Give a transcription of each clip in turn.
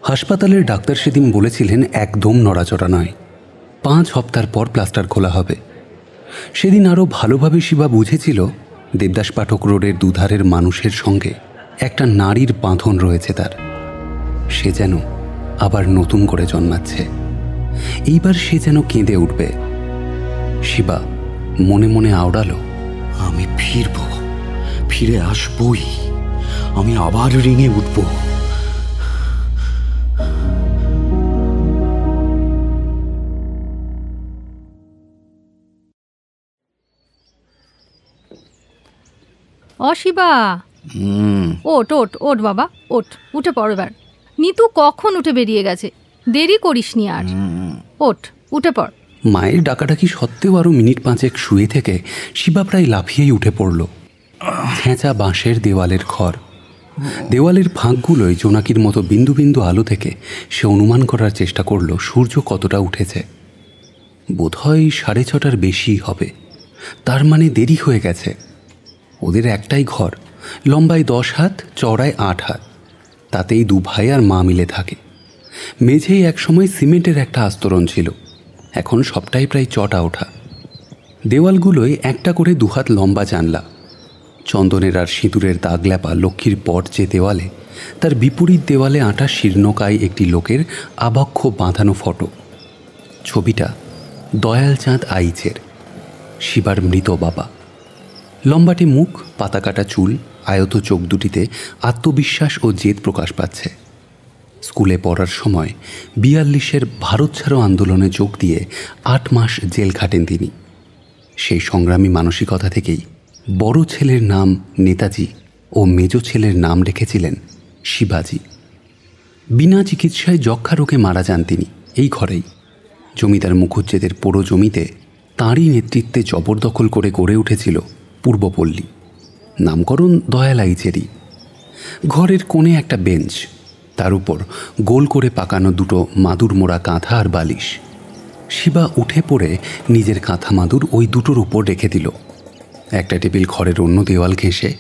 হাসপাতালের ডাক্তার সেদিন বলেছিলেন একদম নড়াচড়া নয়, 5 সপ্তাহ পর প্লাস্টার খোলা হবে। সেদিন আরও ভালোভাবে শিবা বুঝেছিল দেবদাস পাঠক রোডের দুধারের মানুষের সঙ্গে একটা নারীর বাঁধন রয়েছে তার। সে যেন আবার নতুন করে জন্মাচ্ছে। এইবার সে যেন কেঁদে উঠবে। শিবা মনে মনে আওড়ালো, আমি ফিরব, ফিরে আসবই, আমি আবার রিঙে উঠব। অশিবা, ওট ওট ওট বাবা, ওট, উঠে পড় এবার। নিতু কখন উঠে বেরিয়ে গেছে, দেরি করিসনি আর। ওট, উঠে পড়। মায়ের ডাকাডাকি সত্ত্বেও আরও মিনিট 5 শুয়ে থেকে শিবা প্রায় লাফিয়েই উঠে পড়ল। ছেঁচা বাঁশের দেওয়ালের ঘর, দেওয়ালের ফাঁকগুলোয় জোনাকির মতো বিন্দু বিন্দু আলো থেকে সে অনুমান করার চেষ্টা করল সূর্য কতটা উঠেছে। বোধহয় 6:30টার বেশি হবে। তার মানে দেরি হয়ে গেছে। ওদের একটাই ঘর, লম্বায় 10 হাত, চওড়ায় 8 হাত। তাতেই 2 ভাই আর মা মিলে থাকে। মেঝেই একসময় সিমেন্টের একটা আস্তরণ ছিল, এখন সবটাই প্রায় চটা ওঠা। দেওয়ালগুলোয় একটা করে 2 হাত লম্বা জানলা। চন্দনের আর সিঁদুরের দাগল্যাপা লক্ষ্মীর পট যে দেওয়ালে, তার বিপরীত দেওয়ালে আঁটা শীর্ণকায় একটি লোকের আবক্ষ বাঁধানো ফটো। ছবিটা দয়ালচাঁদ আইচের, শিবার মৃত বাবা। লম্বাটে মুখ, পাতাকাটা চুল, আয়ত চোখ দুটিতে আত্মবিশ্বাস ও জেদ প্রকাশ পাচ্ছে। স্কুলে পড়ার সময় 42-এর ভারত ছাড়ো আন্দোলনে যোগ দিয়ে 8 মাস জেল খাটেন তিনি। সেই সংগ্রামী মানসিকতা থেকেই বড় ছেলের নাম নেতাজি ও মেজ ছেলের নাম রেখেছিলেন শিবাজি। বিনা চিকিৎসায় যক্ষা রোগে মারা যান তিনি এই ঘরেই। জমিদার মুখুজ্জেদের পোড়ো জমিতে তাঁরই নেতৃত্বে জবরদখল করে গড়ে উঠেছিল পূর্বপল্লী। নামকরণ দয়াল আইচেরই। ঘরের কোণে একটা বেঞ্চ, তার উপর গোল করে পাকানো 2টো মাদুর মোড়া কাঁথা আর বালিশ। শিবা উঠে পড়ে নিজের কাঁথা মাদুর ওই 2টোর উপর রেখে দিল। একটা টেবিল ঘরের অন্য দেওয়াল ঘেঁষে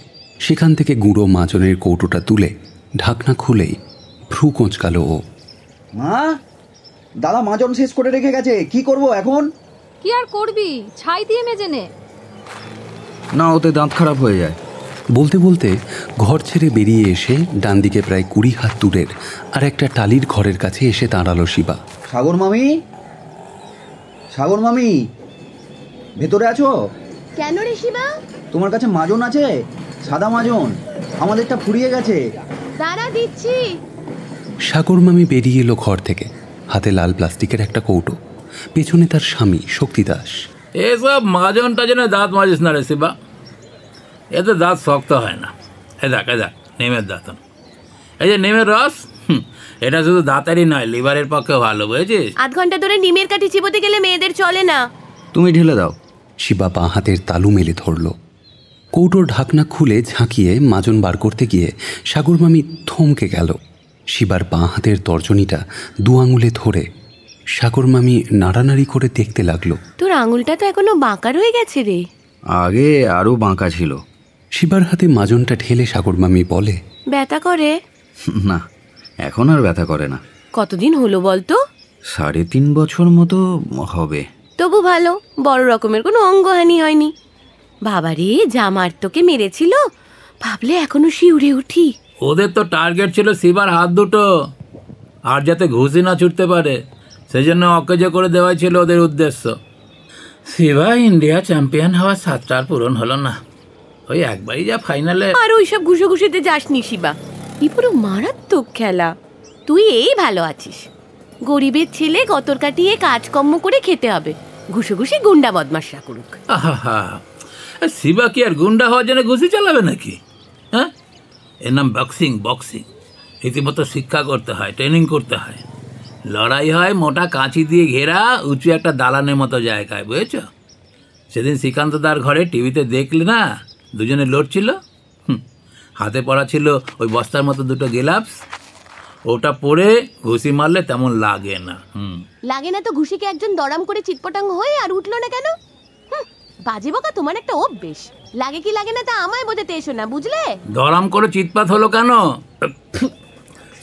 সেখান থেকে গুঁড়ো মাজনের কৌটোটা তুলে ঢাকনা খুলেই ভ্রু কোঁচকাল ও। মা, দাদা মাজন শেষ করে রেখে গেছে, কি করব এখন? কি আর করবি, ছাই দিয়ে মেজে নে। না, ওতে দাঁত খারাপ হয়ে যায়। বলতে বলতে ঘর ছেড়ে বেরিয়ে এসে ডান দিকে প্রায় 20 হাত দূরের আর একটা টালির ঘরের কাছে এসে দাঁড়ালো শিবা। সাগর মামি, সাগর মামি, ভেতরে আছো? কেন রে শিবা? তোমার কাছে মাজন আছে? সাদা মাজন, আমাদেরটা ফুরিয়ে গেছে। দাঁড়া, দিচ্ছি। সাগর মামি বেরিয়ে এলো ঘর থেকে, হাতে লাল প্লাস্টিকের একটা কৌটো। পেছনে তার স্বামী শক্তিদাস। এসব মাজন টাজনে দাঁত মাজিস না রে শিবা, এতে দাঁত শক্ত হয় না। এ দেখ নেমের দাঁতন, এই যে নেমের রস, এটা শুধু দাঁতেরই নয়, লিভারের পক্ষে ভালো, বুঝেছিস? 8 ঘন্টা ধরে নিমের কাঠি চিবোতে গেলে মেয়েদের চলে না। তুমি ঢেলে দাও। শিবা বাঁ হাতের তালু মেলে ধরল। কৌটোর ঢাকনা খুলে ঝাঁকিয়ে মাজন বার করতে গিয়ে সাগর মামি থমকে গেল। শিবার বাঁ হাতের তর্জনীটা 2 আঙুলে ধরে সাগর মামি নাড়ানাড়ি করে দেখতে লাগলো। তোর আঙুলটা তো এখনো বাঁকা রয়ে গেছে রে। আগে আরো বাঁকা ছিল। শিবার হাতে মাজনটা ঢেলে সাগর মামি বলে, ব্যথা করে? না, এখন আর ব্যথা করে না। কতদিন হলো বলতো? 3.5 বছর মতো হবে। তবু ভালো, বড় রকমের কোনো অঙ্গহানি হয়নি। বাবারে, জামার তোকে মেরেছিল, ভাবলে এখনো শিউরে উঠি। ওদের তো টার্গেট ছিল শিবার হাত দুটো আর যাতে ঘুষি না ছুটতে পারে, সেই জন্য অকেজো করে দেওয়াই ছিল ওদের উদ্দেশ্য। শিবা ইন্ডিয়া চ্যাম্পিয়ন হওয়ার 7টার পূরণ হলো না, ওই একবারই যা ফাইনালে। আর ওইসব ঘুষোঘুষিতে যাসনি শিবা, এই পুরো মারাত্মক খেলা। তুই এই ভালো আছিস, গরিবের ছেলে গতর কাটিয়ে কাজকর্ম করে খেতে হবে, ঘুষোঘুষি গুন্ডা বদমাশরা করুক। আহা, শিবা কি আর গুন্ডা হওয়ার জন্য ঘুষি চালাবে নাকি? হ্যাঁ, এর নাম বক্সিং। রীতিমতো শিক্ষা করতে হয়, ট্রেনিং করতে হয়, লড়াই হয় মোটা কাঁচি দিয়ে ঘেরা উঁচু একটা দালানের মতো জায়গায়, বুঝেছ? সেদিন শ্রীকান্ত দার ঘরে টিভিতে দেখলে না, দুজনে লড়ছিল। হাতে পড়া ছিল ওই বস্তার মতো 2টো গ্লাভস, ওটা পরে ঘুষি মারলে তেমন লাগে না। লাগে না তো ঘুষিকে একজন দড়াম করে চিৎপটাং হয়ে আর উঠলো না কেন? বাজে বকা তোমার একটা অভ্যেস। লাগে কি লাগে না তা আমায় বোঝাতে এসো না, বুঝলে? দড়াম করে চিৎপাত হলো কেন?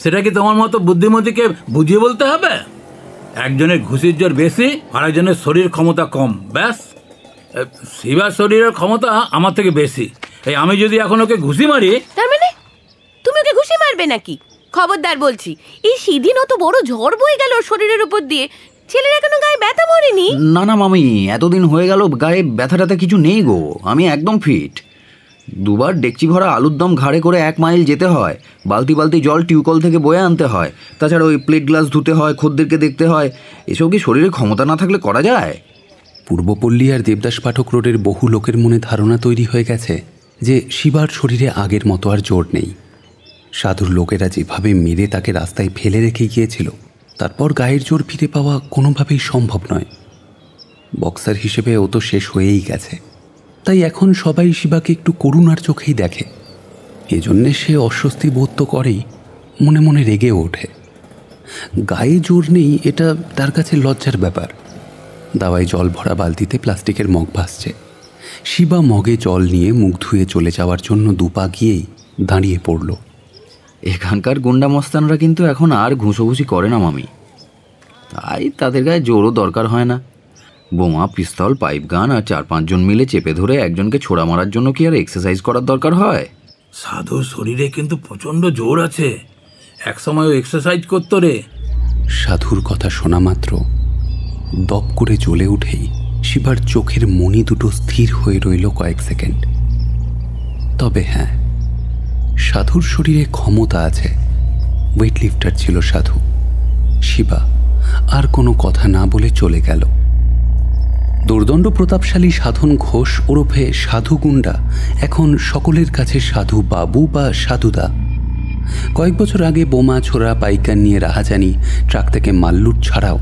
সেটা কি তোমার মতো বুদ্ধিমতীকে বুঝিয়ে বলতে হবে? একজনের ঘুষির জোর বেশি, আর একজনের শরীর ক্ষমতা কম, ব্যাস। শিবার শরীরের ক্ষমতা আমার থেকে বেশি। এই আমি যদি এখন ওকে ঘুষি মারি, তার মানে তুমি ওকে ঘুষি মারবে নাকি? খবরদার বলছি, এই সেদিন অত বড় ঝড় বয়ে গেল ওর শরীরের উপর দিয়ে, ছেলের এখনো গায়ে ব্যথা মরেনি? না না মামি, এতদিন হয়ে গেল গায়ে ব্যথা ট্যাথা কিছু নেই গো, আমি একদম ফিট। দুবার ডেকচি ভরা আলুর দম ঘাড়ে করে 1 মাইল যেতে হয়, বালতি বালতি জল টিউবকল থেকে বয়ে আনতে হয়, তাছাড়া ওই প্লেট গ্লাস ধুতে হয়, খদ্দেরকে দেখতে হয়। এসব কি শরীরে ক্ষমতা না থাকলে করা যায়? পূর্বপল্লী আর দেবদাস পাঠক রোডের বহু লোকের মনে ধারণা তৈরি হয়ে গেছে যে শিবার শরীরে আগের মতো আর জোর নেই। সাধুর লোকেরা যেভাবে মেরে তাকে রাস্তায় ফেলে রেখে গিয়েছিল, তারপর গায়ের জোর ফিরে পাওয়া কোনোভাবেই সম্ভব নয়। বক্সার হিসেবে ও তো শেষ হয়েই গেছে, তাই এখন সবাই শিবাকে একটু করুণার চোখেই দেখে। এজন্যে সে অস্বস্তি বোধ তো করেই, মনে মনে রেগে ওঠে। গায়ে জোর নেই এটা তার কাছে লজ্জার ব্যাপার। দাওয়ায় জল ভরা বালতিতে প্লাস্টিকের মগ ভাসছে। শিবা মগে জল নিয়ে মুখ ধুয়ে চলে যাওয়ার জন্য 2 পা গিয়েই দাঁড়িয়ে পড়ল। এখানকার গুন্ডা মস্তানরা কিন্তু এখন আর ঘুষোঘুষি করে না মামি, তাই তাদের গায়ে জোরও দরকার হয় না। বোমা, পিস্তল, পাইপ গান আর 4-5 জন মিলে চেপে ধরে একজনকে ছোড়া মারার জন্য কি আর এক্সারসাইজ করার দরকার হয়? সাধুর শরীরে কিন্তু প্রচণ্ড জোর আছে, একসময় ও এক্সারসাইজ করতো রে। সাধুর কথা শোনা মাত্র দপ করে জ্বলে উঠেই শিবার চোখের মণি দুটো স্থির হয়ে রইল কয়েক সেকেন্ড। তবে হ্যাঁ, সাধুর শরীরে ক্ষমতা আছে। ওয়েট লিফটার ছিল সাধু। শিবা আর কোনো কথা না বলে চলে গেল। দুর্দণ্ড প্রতাপশালী সাধন ঘোষ ওরফে সাধু গুন্ডা এখন সকলের কাছে সাধু বাবু বা সাধুদা। কয়েক বছর আগে বোমা ছোড়া, পাইকার নিয়ে রাহাজানি, ট্রাক থেকে মাল্লুট ছাড়াও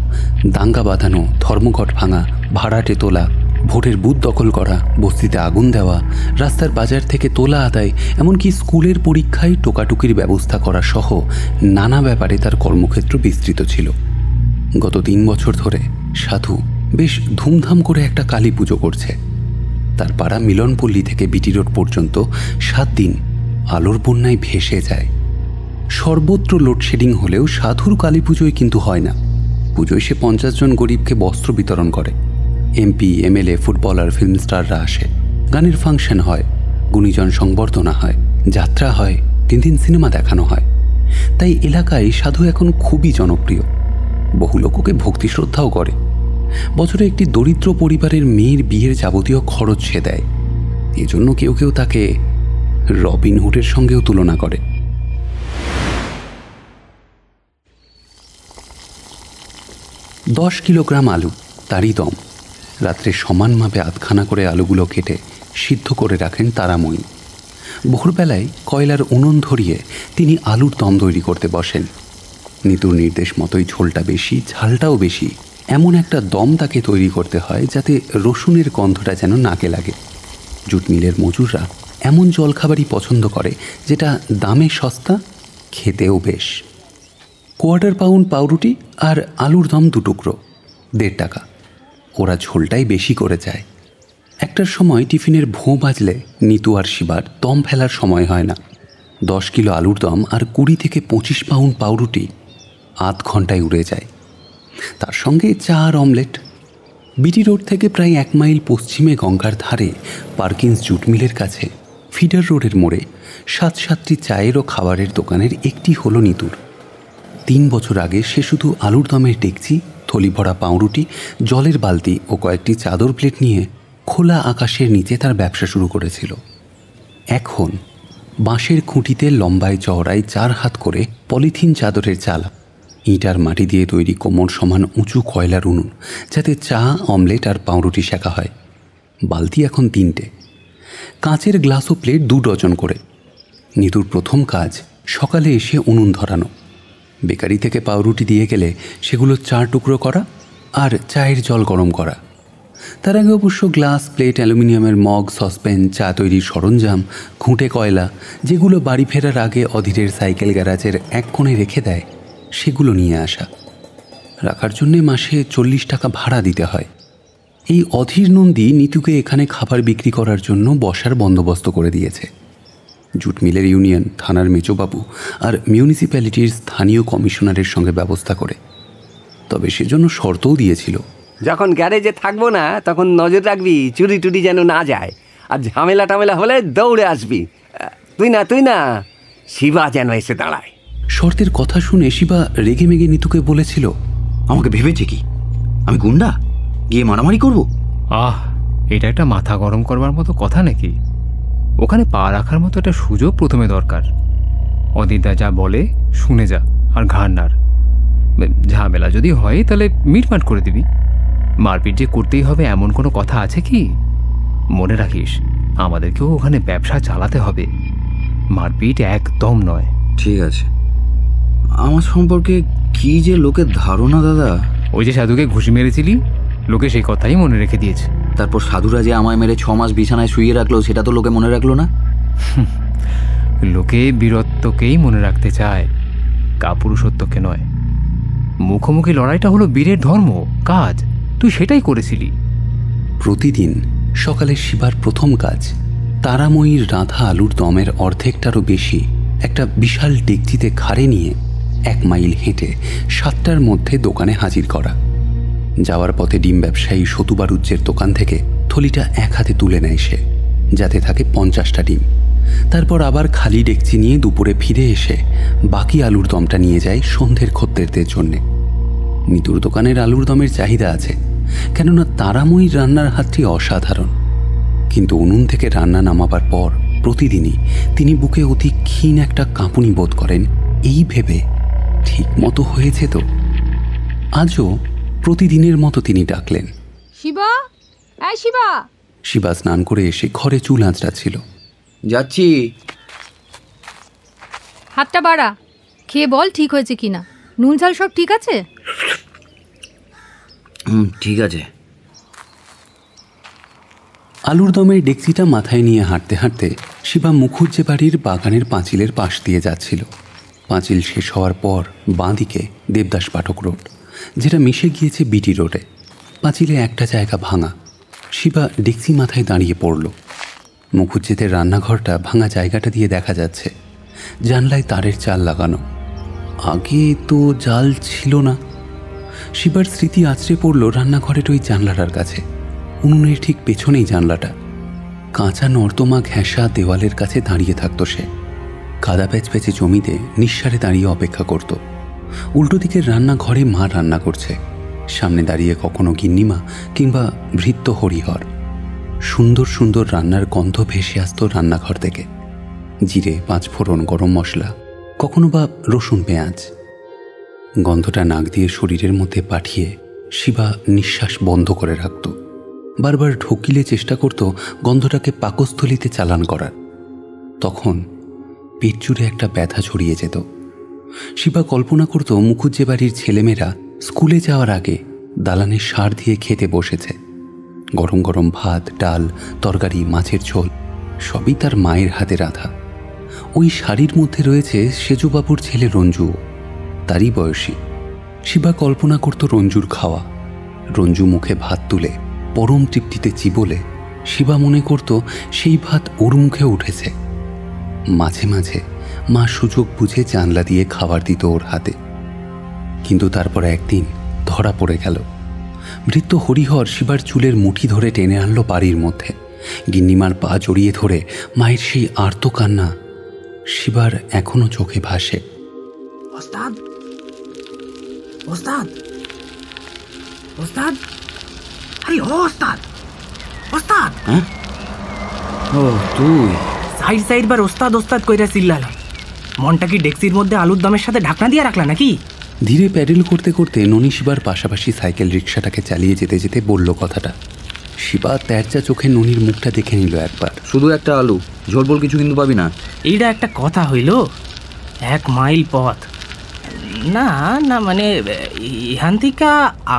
দাঙ্গা বাঁধানো, ধর্মঘট ভাঙা, ভাড়াটে তোলা, ভোটের বুথ দখল করা, বস্তিতে আগুন দেওয়া, রাস্তার বাজার থেকে তোলা আদায়, এমনকি স্কুলের পরীক্ষায় টোকাটুকির ব্যবস্থা করা সহ নানা ব্যাপারে তার কর্মক্ষেত্র বিস্তৃত ছিল। গত 3 বছর ধরে সাধু বেশ ধুমধাম করে একটা কালী পুজো করছে। তার পাড়া মিলনপল্লী থেকে বিটি রোড পর্যন্ত 7 দিন আলোর বন্যায় ভেসে যায়। সর্বত্র লোডশেডিং হলেও সাধুর কালী পুজোয় কিন্তু হয় না। পুজোয় সে 50 জন গরিবকে বস্ত্র বিতরণ করে। এমপি, এমএলএ, ফুটবলার, ফিল্ম স্টাররা আসে, গানের ফাংশন হয়, গুণীজন সংবর্ধনা হয়, যাত্রা হয়, 3 দিন সিনেমা দেখানো হয়। তাই এলাকায় সাধু এখন খুবই জনপ্রিয়। বহু লোক ওকে ভক্তি শ্রদ্ধাও করে। বছরে একটি দরিদ্র পরিবারের মেয়ের বিয়ের যাবতীয় খরচ সে দেয়। এজন্য কেউ কেউ তাকে রবিনহুডের সঙ্গেও তুলনা করে। 10 কিলোগ্রাম আলু, তারই দম। রাত্রে সমান মাপে আধখানা করে আলুগুলো কেটে সিদ্ধ করে রাখেন তারাময়ী। ভোরবেলায় কয়লার উনুন ধরিয়ে তিনি আলুর দম তৈরি করতে বসেন। নিতুর নির্দেশ মতোই ঝোলটা বেশি, ঝালটাও বেশি, এমন একটা দম তাকে তৈরি করতে হয় যাতে রসুনের গন্ধটা যেন নাকে লাগে। জুট মিলের মজুররা এমন জলখাবারই পছন্দ করে যেটা দামে সস্তা, খেতেও বেশ। 1/4 পাউন্ড পাউরুটি আর আলুর দম 2 টুকরো, 1.5 টাকা। ওরা ঝোলটাই বেশি করে যায়। একটার সময় টিফিনের ভোঁ বাজলে নিতু আর শিবার দম ফেলার সময় হয় না। 10 কিলো আলুর দম আর 20 থেকে 25 পাউন্ড পাউরুটি আধ ঘন্টায় উড়ে যায়। তার সঙ্গে চা আর অমলেট। বিটি রোড থেকে প্রায় 1 মাইল পশ্চিমে গঙ্গার ধারে পার্কিন্স জুট মিলের কাছে ফিডার রোডের মোড়ে 7-7টি চায়ের ও খাবারের দোকানের একটি হলো নিতুর। 3 বছর আগে সে শুধু আলুর দমের ডেকচি, থলি ভরা পাউরুটি, জলের বালতি ও কয়েকটি চাদর প্লেট নিয়ে খোলা আকাশের নিচে তার ব্যবসা শুরু করেছিল। এখন বাঁশের খুঁটিতে লম্বায় চওড়ায় 4 হাত করে পলিথিন চাদরের চালা, ইট আর মাটি দিয়ে তৈরি কোমর সমান উঁচু কয়লার উনুন, যাতে চা, অমলেট আর পাউরুটি শেখা হয়। বালতি এখন 3টে, কাঁচের গ্লাস ও প্লেট 2 ডজন করে। নিতুর প্রথম কাজ সকালে এসে উনুন ধরানো। বেকারি থেকে পাউরুটি দিয়ে গেলে সেগুলো 4 টুকরো করা আর চায়ের জল গরম করা। তার আগে অবশ্য গ্লাস, প্লেট, অ্যালুমিনিয়ামের মগ, সসপ্যান, চা তৈরির সরঞ্জাম, ঘুঁটে কয়লা যেগুলো বাড়ি ফেরার আগে অধীরের সাইকেল গ্যারাজের এক কোণে রেখে দেয়, সেগুলো নিয়ে আসা। রাখার জন্যে মাসে 40 টাকা ভাড়া দিতে হয়। এই অধীর নন্দী নিতুকে এখানে খাবার বিক্রি করার জন্য বসার বন্দোবস্ত করে দিয়েছে। জুট মিলের ইউনিয়ন, থানার মেজবাবু আর মিউনিসিপ্যালিটির স্থানীয় কমিশনারের সঙ্গে ব্যবস্থা করে। তবে সেজন্য শর্তও দিয়েছিল, যখন গ্যারেজে থাকবো না তখন নজর রাখবি চুরি টুরি যেন না যায়, আর ঝামেলা টামেলা হলে দৌড়ে আসবি। তুই না শিবা যেন এসে দাঁড়ায়। শর্তের কথা শুনে শিবা রেগে মেগে নিতুকে বলেছিল, আমাকে ভেবেছে কি আমি গুন্ডা গিয়ে মারামারি করব? এটা একটা মাথা গরম করবার মতো কথা নাকি? ওখানে পা রাখার মতো একটা সুযোগ প্রথমে দরকার। অদিতদা যা বলে শুনে যা, আর ঘাড় নাড়। ঝামেলা যদি হয় তাহলে মিটমাট করে দিবি। মারপিট যে করতেই হবে এমন কোনো কথা আছে কি? মনে রাখিস, আমাদেরকেও ওখানে ব্যবসা চালাতে হবে, মারপিট একদম নয়। ঠিক আছে। আমার সম্পর্কে কি যে লোকের ধারণা দাদা। ওই যে সাধুকে ঘুষি মেরেছিলি, লোকে সেই কথাই মনে রেখে দিয়েছে। তারপর সাধুরা যে আমায় মেরে 6 মাস বিছানায় শুইয়ে রাখলো, সেটা তো লোকে মনে রাখলো না। লোকে বীরত্বকেই মনে রাখতে চায়, কাপুরুষত্বকে নয়। মুখোমুখি লড়াইটা হলো বীরের ধর্ম, কাজ। তুই সেটাই করেছিলি। প্রতিদিন সকালে শিবার প্রথম কাজ তারাময়ীর রাঁধা আলুর দমের অর্ধেকটারও বেশি একটা বিশাল ডেকচিতে ঘাড়ে নিয়ে 1 মাইল হেঁটে 7টার মধ্যে দোকানে হাজির করা। যাওয়ার পথে ডিম ব্যবসায়ী সতুবারুজ্যের দোকান থেকে থলিটা 1 হাতে তুলে নেয় সে, যাতে থাকে 50টা ডিম। তারপর আবার খালি ডেকচি নিয়ে দুপুরে ফিরে এসে বাকি আলুর দমটা নিয়ে যায় সন্ধ্যের খদ্দেরদের জন্যে। নিতুর দোকানের আলুর দমের চাহিদা আছে, কেননা তারাময়ীর রান্নার হাতটি অসাধারণ। কিন্তু উনুন থেকে রান্না নামাবার পর প্রতিদিনই তিনি বুকে অতি ক্ষীণ একটা কাঁপুনি বোধ করেন, এই ভেবে ঠিক মতো হয়েছে তো। আজও প্রতিদিনের মতো তিনি ডাকলেন, শিবা, শিবা। শিবা স্নান করে এসে ঘরে চুল আঁচড়াচ্ছিল। যাচ্ছি। হাতটা বাড়া, খেয়ে বল ঠিক হয়েছে কিনা। নুন ঝাল সব ঠিক আছে? ঠিক আছে। আলুর দমের ডেকচিটা মাথায় নিয়ে হাঁটতে হাঁটতে শিবা মুখুজ্জে বাড়ির বাগানের পাঁচিলের পাশ দিয়ে যাচ্ছিল। পাঁচিল শেষ হওয়ার পর বাঁ দিকে দেবদাস পাঠক রোড, যেটা মিশে গিয়েছে বিটি রোডে। পাঁচিলে একটা জায়গা ভাঙা। শিবা ডেকচি মাথায় দাঁড়িয়ে পড়ল। মুখুজ্জেদের রান্নাঘরটা ভাঙা জায়গাটা দিয়ে দেখা যাচ্ছে। জানলায় তারের চাল লাগানো। আগে তো জাল ছিল না। শিবার স্মৃতি আছড়ে পড়ল রান্নাঘরের ওই জানলাটার কাছে। উনুনের ঠিক পেছনেই জানলাটা। কাঁচা নর্দমা ঘেঁষা দেওয়ালের কাছে দাঁড়িয়ে থাকত সে। কাদা প্যাচপ্যাচে জমিতে নিঃসারে দাঁড়িয়ে অপেক্ষা করত। উল্টো দিকের রান্নাঘরে মা রান্না করছে, সামনে দাঁড়িয়ে কখনো গিন্নিমা কিংবা ভৃত্য হরিহর। সুন্দর সুন্দর রান্নার গন্ধ ভেসে আসত রান্নাঘর থেকে। জিরে, 5 ফোড়ন, গরম মশলা, কখনো বা রসুন পেঁয়াজ। গন্ধটা নাক দিয়ে শরীরের মধ্যে পাঠিয়ে শিবা নিঃশ্বাস বন্ধ করে রাখত। বারবার ঢোকিলে চেষ্টা করত গন্ধটাকে পাকস্থলিতে চালান করার। তখন পেট জুড়ে একটা ব্যথা ছড়িয়ে যেত। শিবা কল্পনা করত মুখুজ্জে বাড়ির ছেলেমেয়েরা স্কুলে যাওয়ার আগে দালানে সার দিয়ে খেতে বসেছে। গরম গরম ভাত, ডাল, তরকারি, মাছের ঝোল সবই তার মায়ের হাতে রাঁধা। ওই শাড়ির মধ্যে রয়েছে সেজুবাবুর ছেলে রঞ্জু, তারই বয়সী। শিবা কল্পনা করত রঞ্জুর খাওয়া। রঞ্জু মুখে ভাত তুলে পরম তৃপ্তিতে চিবোলে শিবা মনে করত সেই ভাত ওর মুখে উঠেছে। মাঝে মাঝে মা সুযোগ বুঝে জানলা দিয়ে খাবার দিত ওর হাতে। কিন্তু তারপর একদিন ধরা পড়ে গেল। ভৃত্য হরিহর শিবার চুলের মুঠি ধরে টেনে আনলো বাড়ির মধ্যে। গিন্নিমার পা জড়িয়ে ধরে মায়ের সেই আর্ত কান্না শিবার এখনো চোখে ভাসে। ওস্তাদ, ওস্তাদ, ওস্তাদ, আরে ও ওস্তাদ, ওস্তাদ। ও তুই? সাইড সাইড বার ওস্তাদ ওস্তাদ কইরা চিল্লালাম। মনটা কি ডেক্সির মধ্যে আলুর দমের সাথে ঢাকনা দিয়ে রাখলা নাকি? ধীরে প্যাডেল করতে করতে ননি শিবার পাশাপাশি সাইকেল রিক্সাটাকে চালিয়ে যেতে যেতে বলল কথাটা। শিবা তেরচা চোখে ননির মুখটা দেখে নিল একবার। শুধু একটা আলু, ঝোল বল কিছু কিন্তু পাবি না। এইটা একটা কথা হইল? 1 মাইল পথ না না, মানে এখান থেকে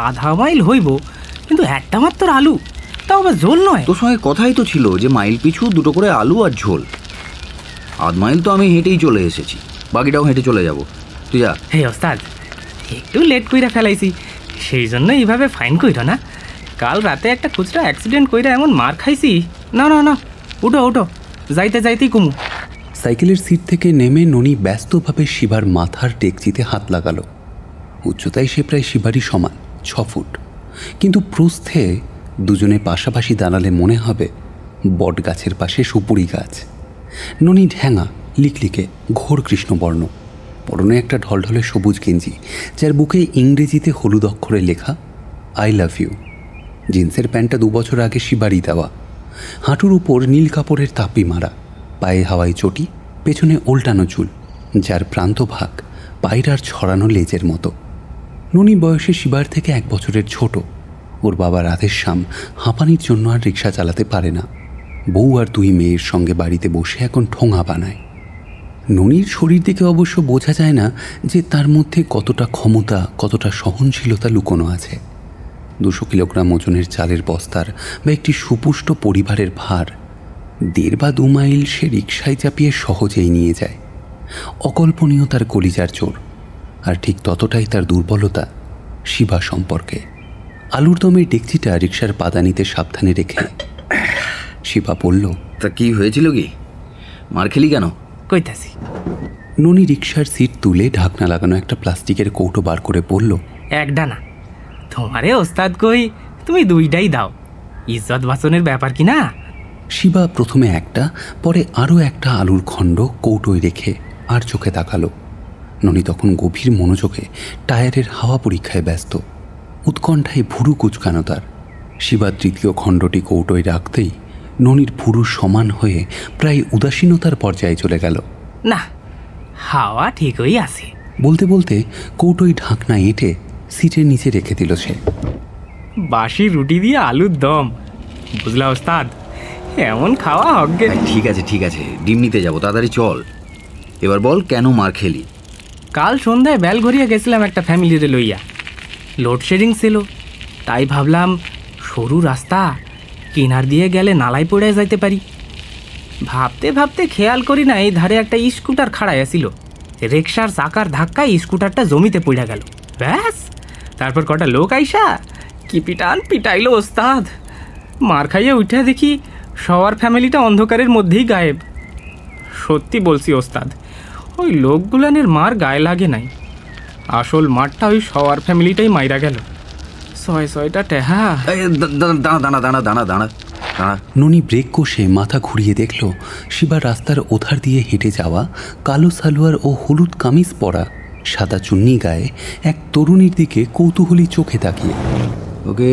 আধা মাইল হইব, কিন্তু একটা মাত্র আলু, তাও আবার ঝোল নয়। তোর সঙ্গে কথাই তো ছিল যে মাইল পিছু 2টো করে আলু আর ঝোল। 1/2 মাইল তো আমি হেঁটেই চলে এসেছি, বাকিটাও হেঁটে চলে যাব। তুই যা। হে ওস্তাদ, একটু লেট কইরা ফেলাইছি, সেই জন্য এইভাবে ফাইন কইরা না। কাল রাতে একটা খুচরা অ্যাক্সিডেন্ট কইরা এমন মার খাইছি। না না না, উঠো উঠো, যাইতে যাইতেই কমু। সাইকেলের সিট থেকে নেমে ননি ব্যস্তভাবে শিবার মাথার ডেকচিতে হাত লাগালো। উচ্চতায় সে প্রায় শিবারই সমান, 6 ফুট, কিন্তু প্রস্থে দুজনে পাশাপাশি দাঁড়ালে মনে হবে বট গাছের পাশে সুপুরি গাছ। ননি ঢ্যাঙা, লিকলিকে, ঘোর কৃষ্ণবর্ণ, পরনে একটা ঢলঢলে সবুজ গেঞ্জি যার বুকে ইংরেজিতে হলুদ অক্ষরে লেখা আই লাভ ইউ। জিন্সের প্যান্টটা 2 বছর আগে শিবারই দেওয়া। হাঁটুর উপর নীল কাপড়ের তাপি মারা, পায়ে হাওয়াই চটি, পেছনে ওল্টানো চুল, যার প্রান্তভাগ পায়রার ছড়ানো লেজের মতো। ননি বয়সে শিবার থেকে 1 বছরের ছোট। ওর বাবা রাধেশ্যাম হাঁপানির জন্য আর রিক্সা চালাতে পারে না। বউ আর 2 মেয়ের সঙ্গে বাড়িতে বসে এখন ঠোঙা বানায়। ননির শরীর থেকে অবশ্য বোঝা যায় না যে তার মধ্যে কতটা ক্ষমতা, কতটা সহনশীলতা লুকোনো আছে। 200 কিলোগ্রাম ওজনের চালের বস্তার বা একটি সুপুষ্ট পরিবারের ভার 1.5 বা 2 মাইল সে রিকশায় চাপিয়ে সহজেই নিয়ে যায়। অকল্পনীয় তার কলিজার জোর, আর ঠিক ততটাই তার দুর্বলতা শিবা সম্পর্কে। আলুর দমের ডেকচিটা রিকশার পাদানিতে সাবধানে রেখে শিবা বলল, তা কি হয়েছিল? কি মার খেলি কেন? কইতাছি। ননি রিকশার সিট তুলে ঢাকনা লাগানো একটা প্লাস্টিকের কৌটো বার করে বলল, 1 ডানা। তোমারে ওস্তাদ কই, তুমি 2টাই দাও, ইজ্জত বাঁচনের ব্যাপার কি না? শিবা প্রথমে একটা, পরে আরও একটা আলুর খণ্ড কৌটোয় রেখে আর চোখে তাকালো। ননি তখন গভীর মনোযোগে টায়ারের হাওয়া পরীক্ষায় ব্যস্ত। উৎকণ্ঠায় ভুরু কুচকানো তার। শিবা 3য় খণ্ডটি কৌটোয় রাখতেই ননির ভুরু সমান হয়ে প্রায় উদাসীনতার পর্যায়ে চলে গেল। না, হাওয়া ঠিকই আছে। বলতে বলতে কৌটোয় ঢাকনা এঁটে সিটের নিচে রেখে দিল সে। বাসি রুটি দিয়ে আলুর দম, বুঝলা ওস্তাদ? এমন খাওয়া অজ্ঞে। ঠিক আছে ঠিক আছে, ডিম নিতে যাবো, তাড়াতাড়ি চল। এবার বল, কেন মার খেলি? কাল সন্ধ্যায় বেলঘরিয়া গেছিলাম একটা ফ্যামিলিরে লইয়া। লোডশেডিং ছিল, তাই ভাবলাম সরু রাস্তা, কিনার দিয়ে গেলে নালাই পড়ে যাইতে পারি। ভাবতে ভাবতে খেয়াল করি না এই ধারে একটা স্কুটার খাড়াই আছিল। রিকশার চাকার ধাক্কায় স্কুটারটা জমিতে পড়ে গেল। ব্যাস, তারপর কটা লোক আইসা কি পিটাইলো ওস্তাদ। মার খাইয়ে উঠে দেখি সবার ফ্যামিলিটা অন্ধকারের মধ্যেই গায়েব। সত্যি বলছি ওস্তাদ, ওই লোকগুলানের মার গায়ে লাগে নাই। আসল মারটা ওই সবার ফ্যামিলিটাই মাইরা গেল। 6টা টেহা। দাঁড়া দাঁড়া দাঁড়া দাঁড়া। ননি ব্রেক কষে মাথা ঘুরিয়ে দেখল শিবা রাস্তার ওধার দিয়ে হেঁটে যাওয়া কালো সালোয়ার ও হলুদ কামিজ পরা, সাদা চুন্নি গায়ে এক তরুণীর দিকে কৌতূহলী চোখে তাকিয়ে। ওকে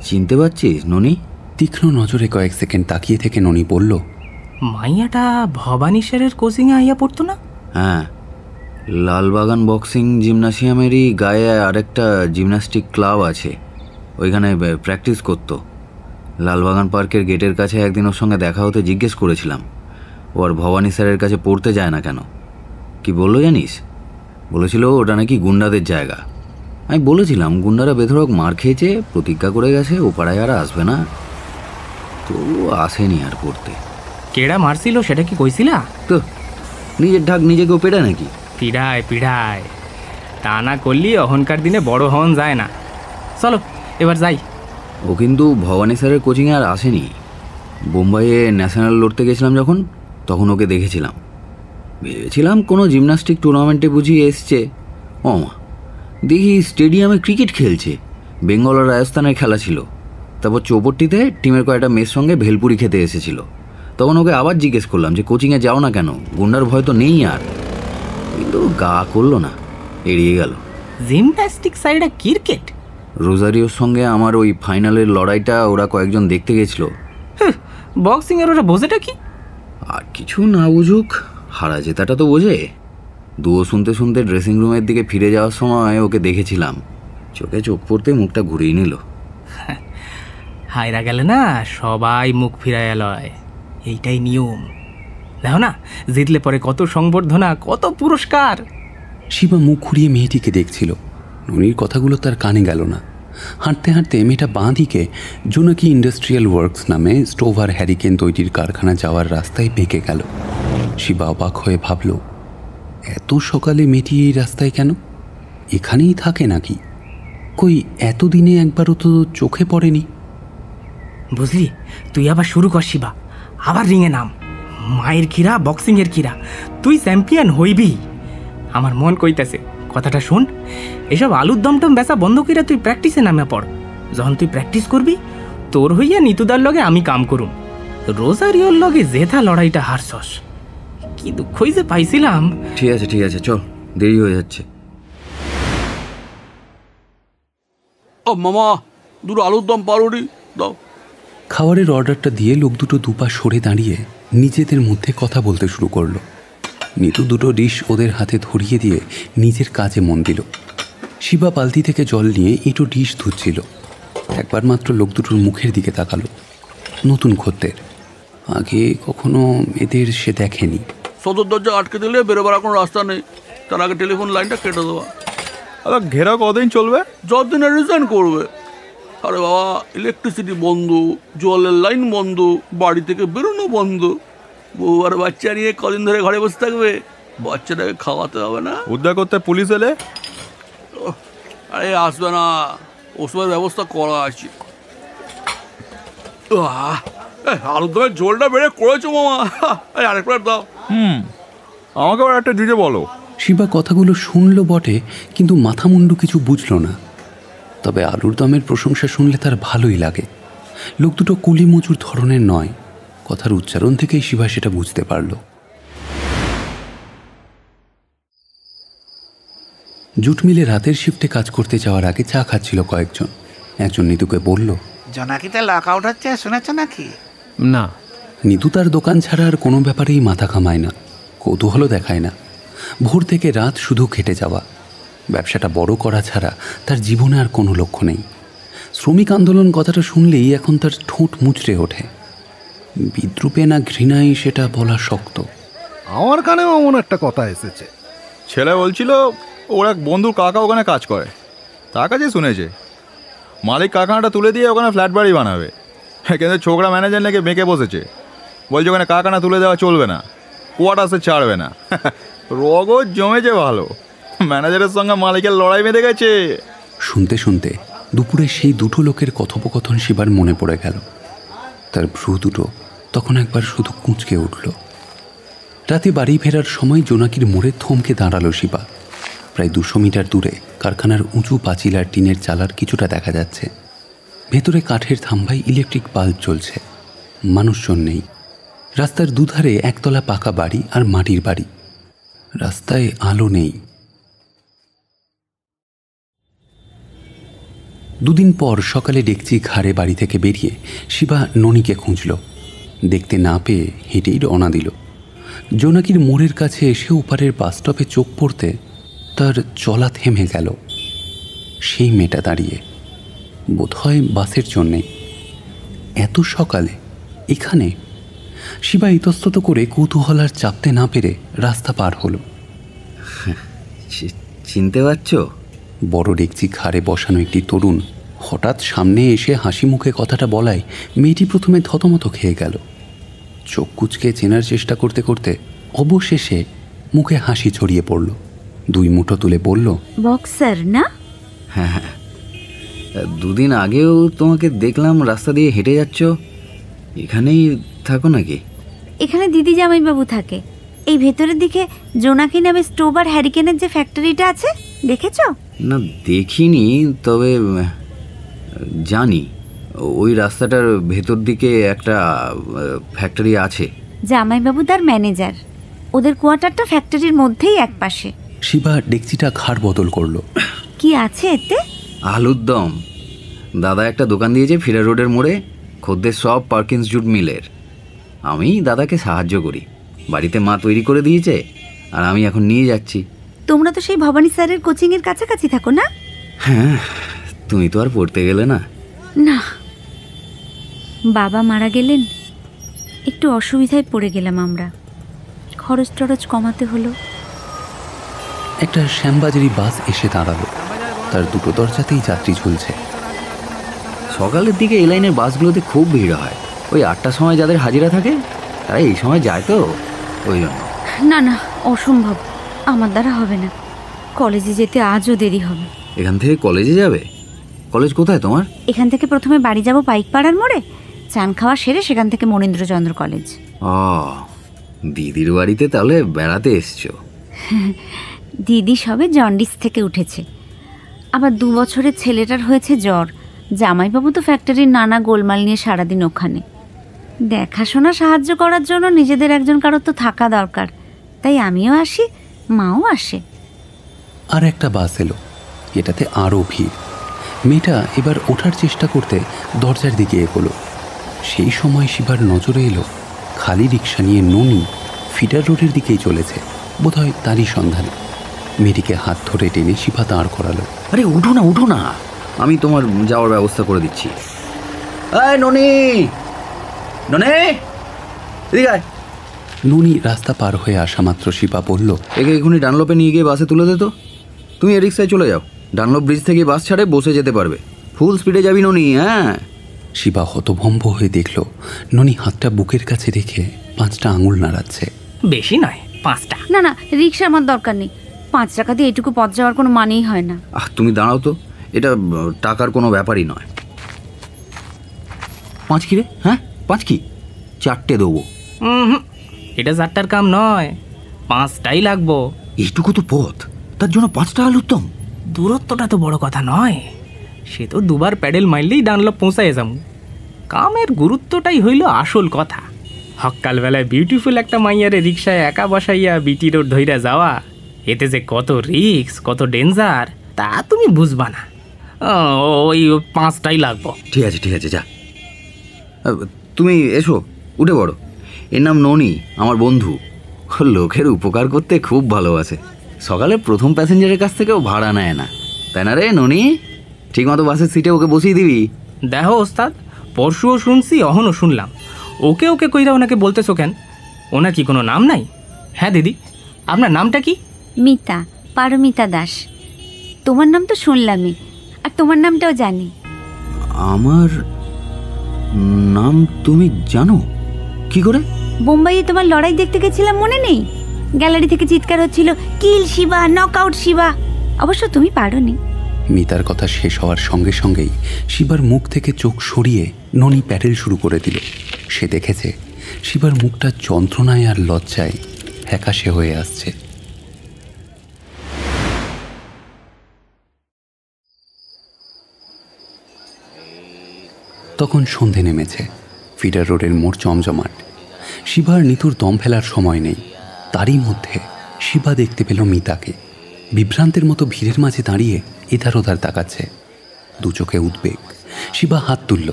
চিনতে পারছিস ননি? তীক্ষ্ণ নজরে কয়েক সেকেন্ড তাকিয়ে থেকে ননি বলল, মাইয়াটা ভবানী স্যারের কোচিংয়ে আইয়া পড়তো না? হ্যাঁ, লালবাগান বক্সিং জিমনাসিয়ামেরই গায়ে আরেকটা জিমন্যাস্টিক ক্লাব আছে, ওইখানে প্র্যাকটিস করতো। লালবাগান পার্কের গেটের কাছে একদিন ওর সঙ্গে দেখা হতে জিজ্ঞেস করেছিলাম ও আর ভবানী স্যারের কাছে পড়তে যায় না কেন। কি বললো জানিস? বলেছিল ওটা নাকি গুন্ডাদের জায়গা। আমি বলেছিলাম গুন্ডারা বেধড়ক মার খেয়েছে, প্রতিজ্ঞা করে গেছে ও পাড়ায় আর আসবে না, তো আসেনি আর পড়তে। কেডা মারছিল সেটা কি কইছিলা? তো নিজের ঢাক নিজেকেও পেড়া নাকি? পিড়ায় তা না করলি অহংকার দিনে বড় হন যায় না। চলো এবার যাই। ও কিন্তু ভবানী স্যারের কোচিংয়ে আর আসেনি। বোম্বাইয়ে ন্যাশনাল লড়তে গেছিলাম যখন, তখন ওকে দেখেছিলাম। ভেবেছিলাম কোনো জিমন্যাস্টিক টুর্নামেন্টে বুঝি এসছে। ও মা, দেখি স্টেডিয়ামে ক্রিকেট খেলছে। বেঙ্গল আর রাজস্থানের খেলা ছিল। তারপর চৌপট্টিতে টিমের কয়েকটা মেয়ের সঙ্গে ভেলপুরি খেতে এসেছিল। তখন ওকে আবার জিজ্ঞেস করলাম যে কোচিংয়ে যাও না কেন, গুন্ডার ভয় তো নেই আর, কিন্তু গা করলো না, এড়িয়ে গেল। জিমন্যাস্টিক সাইডে ক্রিকেট? রোজারিওর সঙ্গে আমার ওই ফাইনালের লড়াইটা ওরা কয়েকজন দেখতে গেছিল। বক্সিং এর ওরা বোঝেটা কি? আর কিছু না বুঝুক, হারা জেতাটা তো বোঝে। দুয়ো শুনতে শুনতে ড্রেসিং রুমের দিকে ফিরে যাওয়ার সময় ওকে দেখেছিলাম, চোখে চোখ পড়তে মুখটা ঘুরিয়ে নিল। হায়রা গেলে না সবাই মুখ ফিরাইয়া লয়, এইটাই নিয়ম। দেখো না, জিতলে পরে কত সংবর্ধনা, কত পুরস্কার। শিবা মুখ ঘুরিয়ে মেয়েটিকে দেখছিল। ননির কথাগুলো তার কানে গেল না। হাঁটতে হাঁটতে মেয়েটা বাঁ দিকে জোনাকি ইন্ডাস্ট্রিয়াল ওয়ার্কস নামে স্টোভ আর হ্যারিকেন তৈরির কারখানা যাওয়ার রাস্তায় বেঁকে গেল। শিবা অবাক হয়ে ভাবল, এত সকালে মেয়েটি এই রাস্তায় কেন? এখানেই থাকে নাকি? কই এতদিনে একবারও তো চোখে পড়েনি। বুঝলি, তুই আবার শুরু কর শিবা, আবার রিঙে নাম। মায়ের খিরা বক্সিংয়ের খিরা, তুই চ্যাম্পিয়ন হইবি। আমার মন কইতাছে, কথাটা শোন, এসব আলুর দমটম বেচা বন্ধ কইরা তুই প্র্যাকটিসে নামে পড়। যখন তুই প্র্যাকটিস করবি, তোর হইয়া নিতুদার লগে আমি কাম করুম। রোজারিওর লগে জেঠা লড়াইটা হারছস, কি দুঃখই যে পাইছিলাম। ঠিক আছে, চল, দেরি হয়ে যাচ্ছে। ও মামা, দুটো আলুর দম পাউরুটি দাও। খাবারের অর্ডারটা দিয়ে লোক দুটো দুপা সরে দাঁড়িয়ে নিজেদের মধ্যে কথা বলতে শুরু করলো। নিতু দুটো ডিশ ওদের হাতে ধরিয়ে দিয়ে নিজের কাজে মন দিল। শিবা বালতি থেকে জল নিয়ে এঁটো ডিশ ধুচ্ছিল। একবার মাত্র লোক দুটোর মুখের দিকে তাকালো। নতুন খদ্দের, আগে কখনো এদের সে দেখেনি। সদর দরজা আটকে দিলে বেরোবার কোনো রাস্তা নেই, তার আগে টেলিফোন লাইনটা কেটে দেওয়া। আরে ঘেরা কদিন চলবে? যতদিনে রিজাইন করবে। আরে বাবা, ইলেকট্রিসিটি বন্ধ, জলের লাইন বন্ধ, বাড়ি থেকে বেরোনো বন্ধ। বউ আর বাচ্চা নিয়ে কদিন ধরে ঘরে বসে থাকবে? বাচ্চাটাকে খাওয়াতে হবে না? উদ্ধার করতে পুলিশ এলে? আরে আসবে না, ওসবের ব্যবস্থা করা আছে। আলুর দমের ঝোলটা বেড়ে করেছো মামা, আরেক প্লেট দাও। আমাকে আবার একটা দিতে বলো। শিবা কথাগুলো শুনল বটে, কিন্তু মাথা মুন্ডু কিছু বুঝল না। তবে আলুর দমের প্রশংসা শুনলে তার ভালোই লাগে। লোক দুটো কুলি মজুর ধরনের নয়, কথার উচ্চারণ থেকেই শিবা সেটা বুঝতে পারল। জুট মিলে রাতের শিফটে কাজ করতে যাওয়ার আগে চা খাচ্ছিল কয়েকজন। একজন নিতুকে বলল, জোনাকিতে লক আউট হচ্ছে, শুনেছ নাকি? না। নিতু তার দোকান ছাড়া আর কোনো ব্যাপারেই মাথা ঘামায় না, কৌতূহল দেখায় না। ভোর থেকে রাত শুধু খেটে যাওয়া, ব্যবসাটা বড় করা ছাড়া তার জীবনে আর কোনো লক্ষ্য নেই। শ্রমিক আন্দোলন কথাটা শুনলেই এখন তার ঠোঁট মুচড়ে ওঠে। বিদ্রুপে না ঘৃণায় সেটা বলা শক্ত। আমার কানেও এমন একটা কথা এসেছে। ছেলে বলছিল ওর এক বন্ধুর কাকা ওখানে কাজ করে, তার কাছে শুনেছে মালিক কারখানাটা তুলে দিয়ে ওখানে ফ্ল্যাট বাড়ি বানাবে। কিন্তু ছোকরা ম্যানেজার নাকি বেঁকে বসেছে, বলছে ওখানে কারখানা তুলে দেওয়া চলবে না, কোয়ার্টার্সে ছাড়বে না। রগজ জমেছে ভালো, ম্যানেজারের সঙ্গে মালিকের লড়াই বেঁধে গেছে। শুনতে শুনতে দুপুরে সেই দুটো লোকের কথোপকথন শিবার মনে পড়ে গেল। তার ভ্রু দুটো তখন একবার শুধু কুঁচকে উঠল। রাতে বাড়ি ফেরার সময় জোনাকির মোড়ে থমকে দাঁড়ালো শিবা। প্রায় 200 মিটার দূরে কারখানার উঁচু পাঁচিল আর টিনের চালার কিছুটা দেখা যাচ্ছে। ভেতরে কাঠের থাম্বায় ইলেকট্রিক বাল্ব চলছে, মানুষজন নেই। রাস্তার দুধারে একতলা পাকা বাড়ি আর মাটির বাড়ি, রাস্তায় আলো নেই। দুদিন পর সকালে ডেকচি ঘাড়ে বাড়ি থেকে বেরিয়ে শিবা ননিকে খুঁজল। দেখতে না পেয়ে হেঁটেই রওনা দিল। জোনাকির মোড়ের কাছে এসে ওপারের বাসস্টপে চোখ পড়তে তার চলা থেমে গেল। সেই মেয়েটা দাঁড়িয়ে, বোধহয় বাসের জন্যে। এত সকালে এখানে? শিবা ইতস্তত করে কৌতূহল আর চাপতে না পেরে রাস্তা পার হলো। চিনতে পারছ? বড় ডেকচি ঘাড়ে বসানো একটি তরুণ হঠাৎ সামনে এসে হাসি মুখে কথাটা বলায় মেয়েটি প্রথমে থতমত খেয়ে গেল। চোখ কুচকে চেনার চেষ্টা করতে করতে অবশেষে মুখে হাসি ছড়িয়ে পড়ল। 2 মুঠো তুলে বলল, বক্সার না? হ্যাঁ, দুদিন আগেও তোমাকে দেখলাম রাস্তা দিয়ে হেঁটে যাচ্ছ। এখানেই থাকো নাকি? এখানে দিদি জামাইবাবু থাকে। এই ভেতরের দিকে জোনাকি নামে স্টোভ আর হ্যারিকেনের যে ফ্যাক্টরিটা আছে, দেখেছ? না, দেখিনি, তবে জানি ওই রাস্তাটার ভেতর দিকে একটা ফ্যাক্টরি আছে। জামাইবাবু তার ম্যানেজার। ওদের কোয়ার্টারটা ফ্যাক্টরির মধ্যেই এক পাশে। শিবা ডেকচিটা ঘাড় বদল করলো। কি আছে এতে? আলুর দম। দাদা একটা দোকান দিয়েছে ফিরা রোডের মোড়ে, খদ্দের সব পার্কিন্স জুট মিলের। আমি দাদাকে সাহায্য করি। বাড়িতে মা তৈরি করে দিয়েছে আর আমি এখন নিয়ে যাচ্ছি। তোমরা তো সেই ভবানী স্যারের কোচিংয়ের কাছাকাছি থাকো না? হ্যাঁ, তুমি তো আর পড়তে গেলে না। না, বাবা মারা গেলেন, একটু অসুবিধায় পড়ে গেলাম আমরা। খরচ টরচ কমাতে হলো। একটা শ্যামবাজারি বাস এসে দাঁড়ালো। তার 2 দরজাতেই যাত্রী ঝুলছে। সকালের দিকে এই লাইনের বাসগুলোতে খুব ভিড় হয়। ওই 8টার সময় যাদের হাজিরা থাকে তারা এই সময় যায় তো, ওই জন্য। না না, অসম্ভব, আমার দ্বারা হবে না। কলেজে যেতে আজও দেরি হবে। এখান থেকে কলেজে যাবে? কলেজ কোথায় তোমার? এখান থেকে প্রথমে বাড়ি যাব পাইকপাড়ার মোড়ে, চান খাওয়া সেরে সেখান থেকে মনীন্দ্রচন্দ্র কলেজ। ও, দিদির বাড়িতে তাহলে বেড়াতে এসছো? দিদি সবে জন্ডিস থেকে উঠেছে, আবার 2 বছরের ছেলেটার হয়েছে জ্বর। জামাইবাবু তো ফ্যাক্টরির নানা গোলমাল নিয়ে সারাদিন ওখানে। দেখাশোনা সাহায্য করার জন্য নিজেদের একজন কারোর তো থাকা দরকার, তাই আমিও আসি, মাও আসে। আর একটা বাস এলো, এটাতে আরও ভিড়। মেয়েটা এবার ওঠার চেষ্টা করতে দরজার দিকে এগোলো। সেই সময় শিবার নজরে এলো খালি রিক্সা নিয়ে ননি ফিডার রোডের দিকেই চলেছে, বোধহয় তারই সন্ধানে। মেয়েটিকে হাত ধরে টেনে শিবা দাঁড় করালো। আরে উঠো না, উঠো না, আমি তোমার যাওয়ার ব্যবস্থা করে দিচ্ছি। ননি, ননি, এদিকে আয়। ননি রাস্তা পার হয়ে আসা মাত্র শিবা বলল, একে এখনই ডানলপে নিয়ে গিয়ে বাসে তুলে দে তো। তুমি এ রিক্সায় চলে যাও, ডানলপ ব্রিজ থেকে বাস ছাড়ে বসে যেতে পারবে। ফুল স্পিডে যাবি ননি। হ্যাঁ। শিবা হতভম্ব হয়ে দেখল ননি হাতটা বুকের কাছে রেখে 5টা আঙুল নাড়াচ্ছে। বেশি নয়, 5টা। না না, রিক্সা আমার দরকার নেই। 5 টাকা দিয়ে এটুকু পথ যাওয়ার কোনো মানেই হয় না। তুমি দাঁড়াও তো, এটা টাকার কোনো ব্যাপারই নয়। 5 কি রে? হ্যাঁ 5 কি? 4টে দেবো। এটা 4টার কাম নয়, 5টাই লাগবো। এইটুকু তো পথ, তার জন্য 5টা আলুর দম? দূরত্বটা তো বড় কথা নয়, সে তো 2বার প্যাডেল মারলেই ডানলপ পৌঁছায় যাবো। কামের গুরুত্বটাই হইল আসল কথা। সকালবেলায় বিউটিফুল একটা মাইয়ারে রিক্সায় একা বসাইয়া বিটি রোড ধইরা যাওয়া, এতে যে কত রিক্স, কত ডেঞ্জার তা তুমি বুঝবা না। ওই 5টাই লাগবো। ঠিক আছে ঠিক আছে, যা। তুমি এসো, উঠে পড়ো। এর নাম ননি, আমার বন্ধু। লোকের উপকার করতে খুব ভালোবাসে। সকালে প্রথম প্যাসেঞ্জারের কাছ থেকেও ভাড়া নেয় না, তাই না রে ননি? ঠিক মতো বাসের সিটে ওকে বসিয়ে দিবি। দেখো ওস্তাদ, পরশুও শুনছি, অহনও শুনলাম। ওকে ওকে কইরা ওনাকে বলতেছো কেন? ওনার কি কোনো নাম নাই? হ্যাঁ দিদি, আপনার নামটা কি? মিতা, পারমিতা দাস। তোমার নাম তো শুনলামই, আর তোমার নামটাও জানি। আমার নাম তুমি জানো কি করে? বোম্বাইয়ে তোমার লড়াই দেখতে গেছিলাম, মনে নেই? গ্যালারি থেকে চিৎকার হচ্ছিল, কিল শিবা, নকআউট শিবা। অবশ্য তুমি পারোনি। মিতার কথা শেষ হওয়ার সঙ্গে সঙ্গেই শিবার মুখ থেকে চোখ সরিয়ে ননি প্যাডেল শুরু করে দিল। সে দেখেছে শিবার মুখটা যন্ত্রণায় আর লজ্জায় ফ্যাকাশে হয়ে আসছে। তখন সন্ধে নেমেছে। ফিডার রোডের মোড় জমজমাট। শিবার নিতুর দম ফেলার সময় নেই। তারই মধ্যে শিবা দেখতে পেল মিতাকে বিভ্রান্তের মতো ভিড়ের মাঝে দাঁড়িয়ে এধার ওধার তাকাচ্ছে। দু চোখে উদ্বেগ। শিবা হাত তুলল,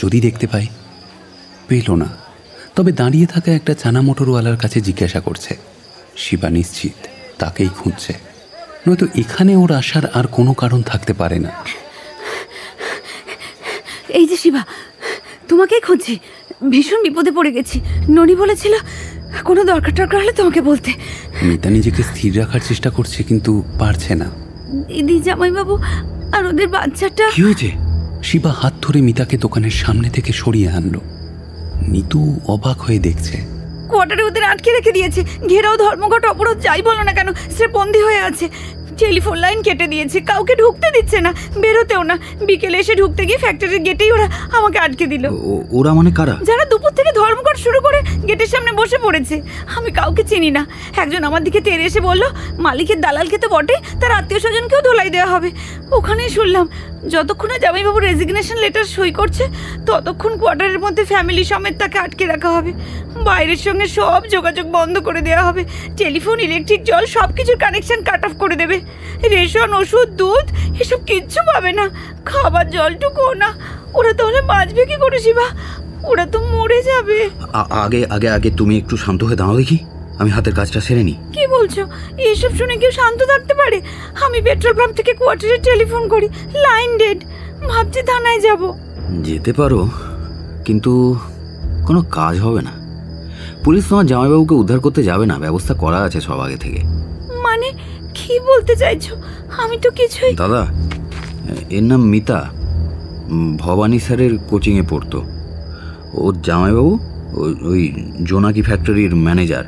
যদি দেখতে পাই। পেল না, তবে দাঁড়িয়ে থাকা একটা চানা মোটরওয়ালার কাছে জিজ্ঞাসা করছে। শিবা নিশ্চিত তাকেই খুঁজছে, নয়তো এখানে ওর আসার আর কোনো কারণ থাকতে পারে না। এই যে শিবা, তোমাকেই খুঁজছি। ভীষণ বিপদে পড়ে গেছি। ননি বলেছিল কোনো দরকার টরকার হলে তোমাকে বলতে। মিতা নিজেকে স্থির রাখার চেষ্টা করছে, কিন্তু পারছে না। দিদি, জামাইবাবু আর ওদের বাচ্চাটা। কি হয়েছে? শিবা হাত ধরে মিতাকে দোকানের সামনে থেকে সরিয়ে আনলো। নিতু অবাক হয়ে দেখছে। কোয়ার্টারে ওদের আটকে রেখে দিয়েছে। ঘেরাও, ধর্মঘট, অবরোধ, যাই বলো না কেন, সে বন্দি হয়ে আছে। টেলিফোন লাইন কেটে দিয়েছে, কাউকে ঢুকতে দিচ্ছে না, বেরোতেও না। বিকেলে এসে ঢুকতে গিয়ে ফ্যাক্টরির গেটেই ওরা আমাকে আটকে দিল। ওরা মানে কারা? যারা দুপুর থেকে ধর্মঘট শুরু করে গেটের সামনে বসে পড়েছে। আমি কাউকে চিনি না। একজন আমার দিকে তেড়ে এসে বলল, মালিকের দালালকে তো বটে, তার আত্মীয় স্বজনকেও ধোলাই দেওয়া হবে। ওখানেই শুনলাম যতক্ষণে জামাইবাবু রেজিগনেশন লেটার সই করছে, ততক্ষণ কোয়ার্টারের মধ্যে ফ্যামিলি সমেত তাকে আটকে রাখা হবে। বাইরের সঙ্গে সব যোগাযোগ বন্ধ করে দেওয়া হবে। টেলিফোন, ইলেকট্রিক, জল সব কিছুর কানেকশন কাট অফ করে দেবে। রেশন, ওষুধ, দুধ এসব কিচ্ছু পাবে না। খাবার জলটুকুও না। ওরা তাহলে বাঁচবে কি করে শিবা? ওরা তো মরে যাবে। আগে আগে আগে তুমি একটু শান্ত হয়ে দাঁড়াও দেখি, আমি হাতের কাজটা সেরে নি। কি বলছো? এসব শুনে কেউ শান্ত থাকতে পারে? আমি পেট্রোল পাম্প থেকে কোয়ার্টারে টেলিফোন করি, লাইন ডেড। ভাবছি থানায় যাব। যেতে পারো, কিন্তু কোনো কাজ হবে না। পুলিশ তোমার জামাইবাবুকে উদ্ধার করতে যাবে না, ব্যবস্থা করা আছে সব আগে থেকে। মানে কি বলতে চাইছো? আমি তো কিছুই। দাদা, এর নাম মিতা, ভবানী স্যারের কোচিংয়ে পড়তো। ওর জামাইবাবু ওই জোনাকি ফ্যাক্টরির ম্যানেজার।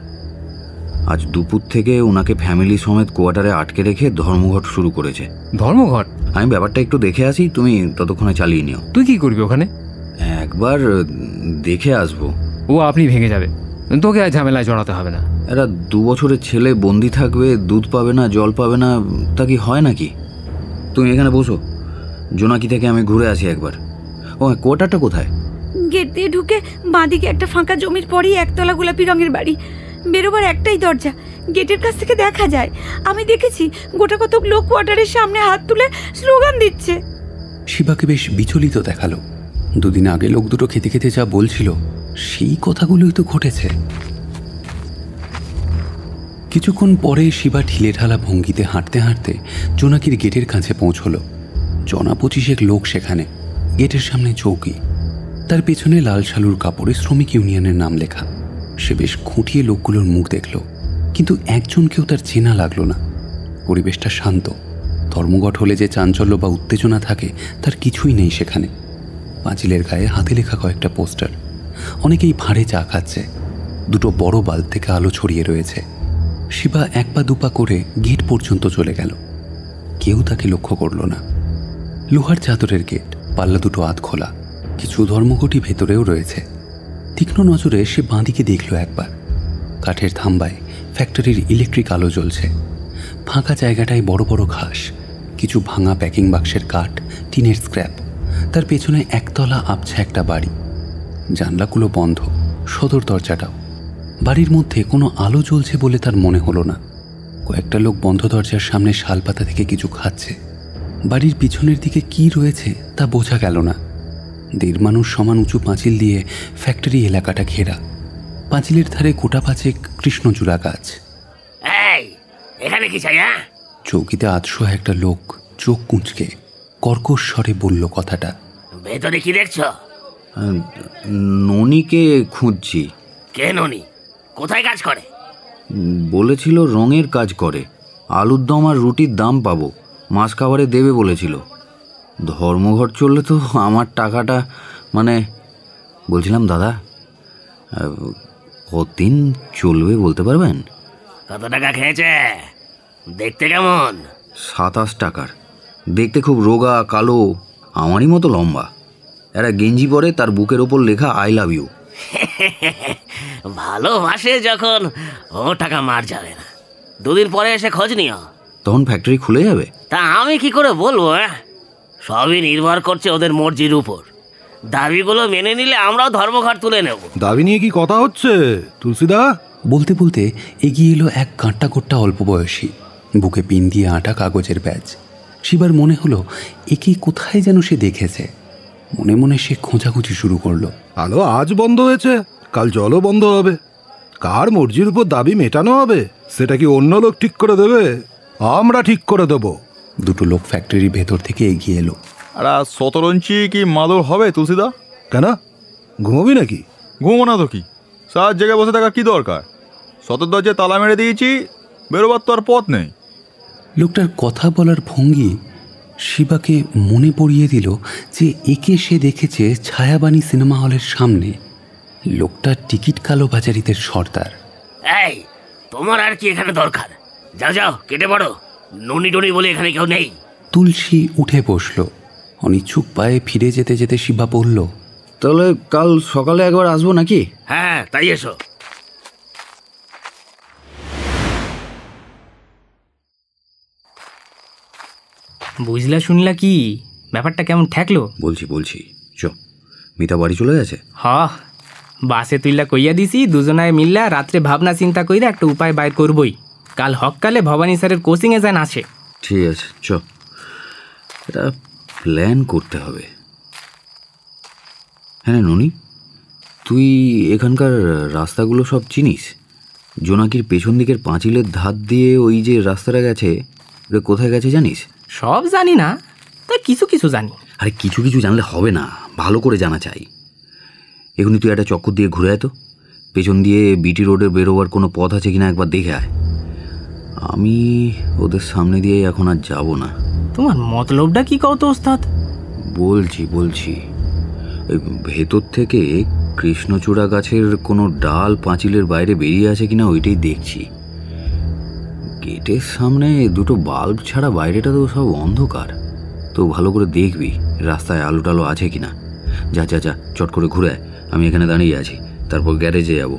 আজ দুপুর থেকে ওনাকে ফ্যামিলি সমেত কোয়ার্টারে আটকে রেখে ধর্মঘট শুরু করেছে। ধর্মঘট? আমি ব্যাপারটা একটু দেখে আসি, তুমি ততক্ষণে চালিয়ে নিও। তুই কি করবি ওখানে? একবার দেখে আসবো। ও আপনি ভেঙে যাবে, তোকে আর ঝামেলায় জড়াতে হবে না। এরা 2 বছরের ছেলে বন্দি থাকবে, দুধ পাবে না, জল পাবে না, তা কি হয় নাকি? তুমি এখানে বসো, জোনাকি থেকে আমি ঘুরে আসি একবার। ও কোয়ার্টারটা কোথায়? গেট দিয়ে ঢুকে বাঁদিকে একটা ফাঁকা জমির পরেই একতলা গোলাপি রঙের বাড়ি। বেরোবার একটাই দরজা, গেটের কাছ থেকে দেখা যায়। আমি দেখেছি গোটা কতক লোক কোয়ার্টারের সামনে হাত তুলে স্লোগান দিচ্ছে। শিবাকে বেশ বিচলিত দেখালো। 2 দিন আগে লোক দুটো খেতে খেতে যা বলছিল সেই কথাগুলোই তো ঘটেছে। কিছুক্ষণ পরে শিবা ঢিলে ঢালা ভঙ্গিতে হাঁটতে হাঁটতে জোনাকির গেটের কাছে পৌঁছল। 25 লোক সেখানে। গেটের সামনে চৌকি, তার পেছনে লাল শালুর কাপড়ে শ্রমিক ইউনিয়নের নাম লেখা। সে বেশ খুঁটিয়ে লোকগুলোর মুখ দেখল, কিন্তু একজনকেও তার চেনা লাগলো না। পরিবেশটা শান্ত। ধর্মঘট হলে যে চাঞ্চল্য বা উত্তেজনা থাকে তার কিছুই নেই সেখানে। পাঁচিলের গায়ে হাতে লেখা কয়েকটা পোস্টার। অনেকেই ভাঁড়ে চা খাচ্ছে। 2 বড় বাল্ব থেকে আলো ছড়িয়ে রয়েছে। শিবা 1 পা 2 পা করে গেট পর্যন্ত চলে গেল। কেউ তাকে লক্ষ্য করল না। লোহার চাদরের গেট, পাল্লা 2 আধ খোলা। কিছু ধর্মঘটি ভেতরেও রয়েছে। তীক্ষ্ণ নজরে সে বাঁদিকে দেখল একবার। কাঠের থাম্বায় ফ্যাক্টরির ইলেকট্রিক আলো জ্বলছে। ফাঁকা জায়গাটায় বড় বড় ঘাস, কিছু ভাঙা প্যাকিং বাক্সের কাঠ, টিনের স্ক্র্যাপ। তার পেছনে একতলা আবছা একটা বাড়ি। জানলাগুলো বন্ধ, সদর দরজাটাও। বাড়ির মধ্যে কোনো আলো জ্বলছে বলে তার মনে হলো না। কয়েকটা লোক বন্ধ দরজার সামনে শালপাতা থেকে কিছু খাচ্ছে। বাড়ির পিছনের দিকে কি রয়েছে তা বোঝা গেল না। 1.5 মানুষ সমান উঁচু পাঁচিল দিয়ে ফ্যাক্টরি এলাকাটা ঘেরা। পাঁচিলের ধারে গোটা 5 কৃষ্ণচূড়া গাছ। এখানে কি চাই? চৌকিতে আধশোয়া একটা লোক চোখ কুঁচকে কর্কশ স্বরে বলল কথাটা। ভেতরে কি দেখছো? ননিকে খুঁজছি। কে ননি? কোথায় কাজ করে? বলেছিল রঙের কাজ করে। আলুর দম আর রুটির দাম পাবো, মাস খাবারে দেবে বলেছিল। ধর্মঘট চললে তো আমার টাকাটা, মানে বলছিলাম দাদা, কতদিন চলবে বলতে পারবেন? কত টাকা খেয়েছে? দেখতে কেমন? 27 টাকার। দেখতে খুব রোগা, কালো, আমারই মতো লম্বা। এরা গেঞ্জি পরে, তার বুকের ওপর লেখা আই লাভ ইউ। ভালোবাসে যখন, ও টাকা মার যাবে না। 2 দিন পরে এসে খোঁজ নিও। তখন ফ্যাক্টরি খুলে যাবে? তা আমি কি করে বলবো? সবই নির্ভর করছে ওদের মর্জির উপর। দাবিগুলো মেনে নিলে আমরাও ধর্মঘট তুলে নেব। দাবি নিয়ে কি কথা হচ্ছে তুলসীদা? বলতে বলতে এগিয়ে এলো এক কাঁটা কোট্টা অল্প বয়সী, বুকে পিন দিয়ে আটা কাগজের ব্যাজ। শিবার মনে হলো একে কোথায় যেন সে দেখেছে। মনে মনে সে খোঁজাখুঁজি শুরু করলো। আলো আজ বন্ধ হয়েছে, কাল জলও বন্ধ হবে। কার মর্জির উপর দাবি মেটানো হবে সেটা কি অন্য লোক ঠিক করে দেবে? আমরা ঠিক করে দেবো। 2 লোক ফ্যাক্টরির ভেতর থেকে এগিয়ে এলো। আর 17 ইঞ্চি কি মাদুর হবে তুলসীদা? কেন, ঘুমোবি নাকি? ঘুমো না তো কি, সার জায়গায় বসে থাকার কি দরকার? সদর দরজায় তালা মেরে দিয়েছি, বেরোবার তো আর পথ নেই। লোকটার কথা বলার ভঙ্গি শিবাকে মনে পড়িয়ে দিল যে একে সে দেখেছে ছায়াবাণী সিনেমা হলের সামনে। লোকটা টিকিট কালোবাজারিদের সর্দার। এই, তোমার আর কি এখানে দরকার? যাও যাও, কেটে পড়ো। ননি টনি বলে এখানে কেউ নেই। তুলসী উঠে বসল। অনিচ্ছুক পায়ে ফিরে যেতে যেতে শিবা বলল, তাহলে কাল সকালে একবার আসবো নাকি? হ্যাঁ, তাই এসো। বুঝলা শুনলা কি ব্যাপারটা কেমন ঠেকলো? বলছি চ। মিতা বাড়ি চলে গেছে? বাসে তুইলা কইয়া দিছি, দুজনায় মিললা রাত্রে ভাবনা চিন্তা কইরা একটা উপায় বাইর করবই। কাল হককালে ভবানী স্যারের কোচিংয়ে যান আসে। ঠিক আছে, চ। এটা প্ল্যান করতে হবে। হ্যাঁ ননি, তুই এখানকার রাস্তাগুলো সব চিনিস? জোনাকির পেছন দিকের পাঁচিলের ধার দিয়ে ওই যে রাস্তাটা গেছে, ওটা কোথায় গেছে জানিস? সব জানি না, তা কিছু কিছু জানি। আরে কিছু কিছু জানলে হবে না, ভালো করে জানা চাই। এখনই তুই একটা চক্কর দিয়ে ঘুরে আয় তো। পেছন দিয়ে বিটি রোডে বেরোবার কোনো পথ আছে কিনা একবার দেখে আয়। আমি ওদের সামনে দিয়ে এখন আর যাব না। তোমার মতলবটা কি কও তো ওস্তাদ? বলছি ভেতর থেকে কৃষ্ণচূড়া গাছের কোনো ডাল পাঁচিলের বাইরে বেরিয়ে আছে কিনা ওইটাই দেখছি। গেটের সামনে 2 বাল্ব ছাড়া বাইরেটা তো সব অন্ধকার। তো ভালো করে দেখবি রাস্তায় আলো টালো আছে কিনা। যা চট করে ঘুরে আয়। আমি এখানে দাঁড়িয়ে আছি, তারপর গ্যারেজে যাব।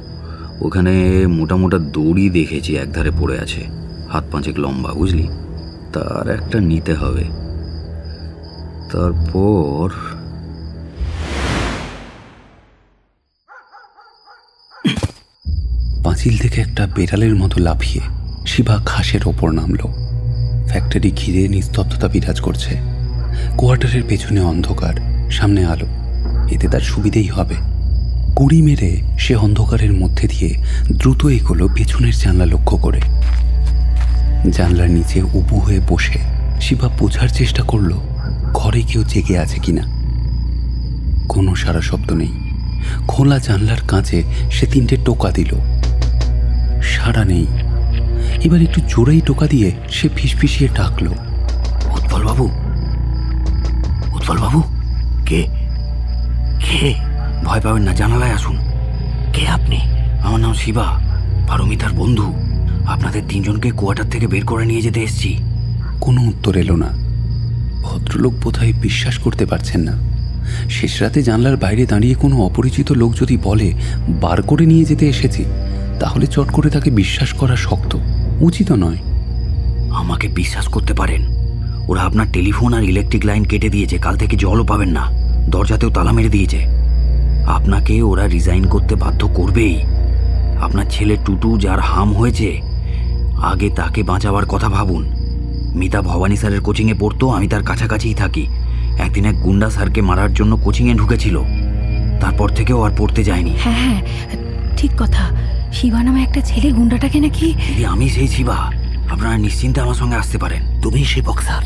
ওখানে মোটা মোটা দড়ি দেখেছি একধারে পড়ে আছে, হাত পাঁচেক লম্বা, বুঝলি? তার একটা নিতে হবে। তারপর পাঁচিল থেকে একটা বেড়ালের মতো লাফিয়ে শিবা ঘাসের ওপর নামল। ফ্যাক্টরি ঘিরে নিস্তব্ধতা বিরাজ করছে। কোয়ার্টারের পেছনে অন্ধকার, সামনে আলো। এতে তার সুবিধেই হবে। কুড়ি মেরে সে অন্ধকারের মধ্যে দিয়ে দ্রুত এগোলো পেছনের জানলা লক্ষ্য করে। জানলার নিচে উবু হয়ে বসে শিবা বোঝার চেষ্টা করল ঘরে কেউ জেগে আছে কিনা। কোনো সারা শব্দ নেই। খোলা জানলার কাঁচে সে 3টে টোকা দিল, সাড়া নেই। এবার একটু জোরেই টোকা দিয়ে সে ফিসফিসিয়ে ডাকল, উৎপল বাবু, উৎপল বাবু। কে কে? ভয় পাবেন না, জানালায় আসুন। কে আপনি? আমার নাম শিবা, পারমিতার বন্ধু। আপনাদের 3জনকে কোয়ার্টার থেকে বের করে নিয়ে যেতে এসেছি। কোনো উত্তর এলো না। ভদ্রলোক বোধহয় বিশ্বাস করতে পারছেন না। শেষ রাতে জানলার বাইরে দাঁড়িয়ে কোনো অপরিচিত লোক যদি বলে বার করে নিয়ে যেতে এসেছি, তাহলে চট করে তাকে বিশ্বাস করা শক্ত, উচিত নয়। আমাকে বিশ্বাস করতে পারেন। ওরা আপনার টেলিফোন আর ইলেকট্রিক লাইন কেটে দিয়েছে। কাল থেকে জলও পাবেন না। দরজাতেও তালা মেরে দিয়েছে। আপনাকে ওরা রিজাইন করতে বাধ্য করবেই। আপনার ছেলে টুটু যার হাম হয়েছে, আগে তাকে বাঁচাবার কথা ভাবুন। মিতা ভবানী স্যারের কোচিংয়ে পড়তো, আমি তার কাছাকাছিই থাকি। একদিন এক গুন্ডা স্যারকে মারার জন্য কোচিংয়ে ঢুকেছিল। তারপর থেকেও আর পড়তে যায়নি। হ্যাঁ হ্যাঁ, ঠিক কথা। শিবা নামে একটা ছেলে গুন্ডাটাকে নাকি... দিদি, আমি সেই শিবা। আপনারা নিশ্চিন্তে আমার সঙ্গে আসতে পারেন। তুমি সেই বক্সার?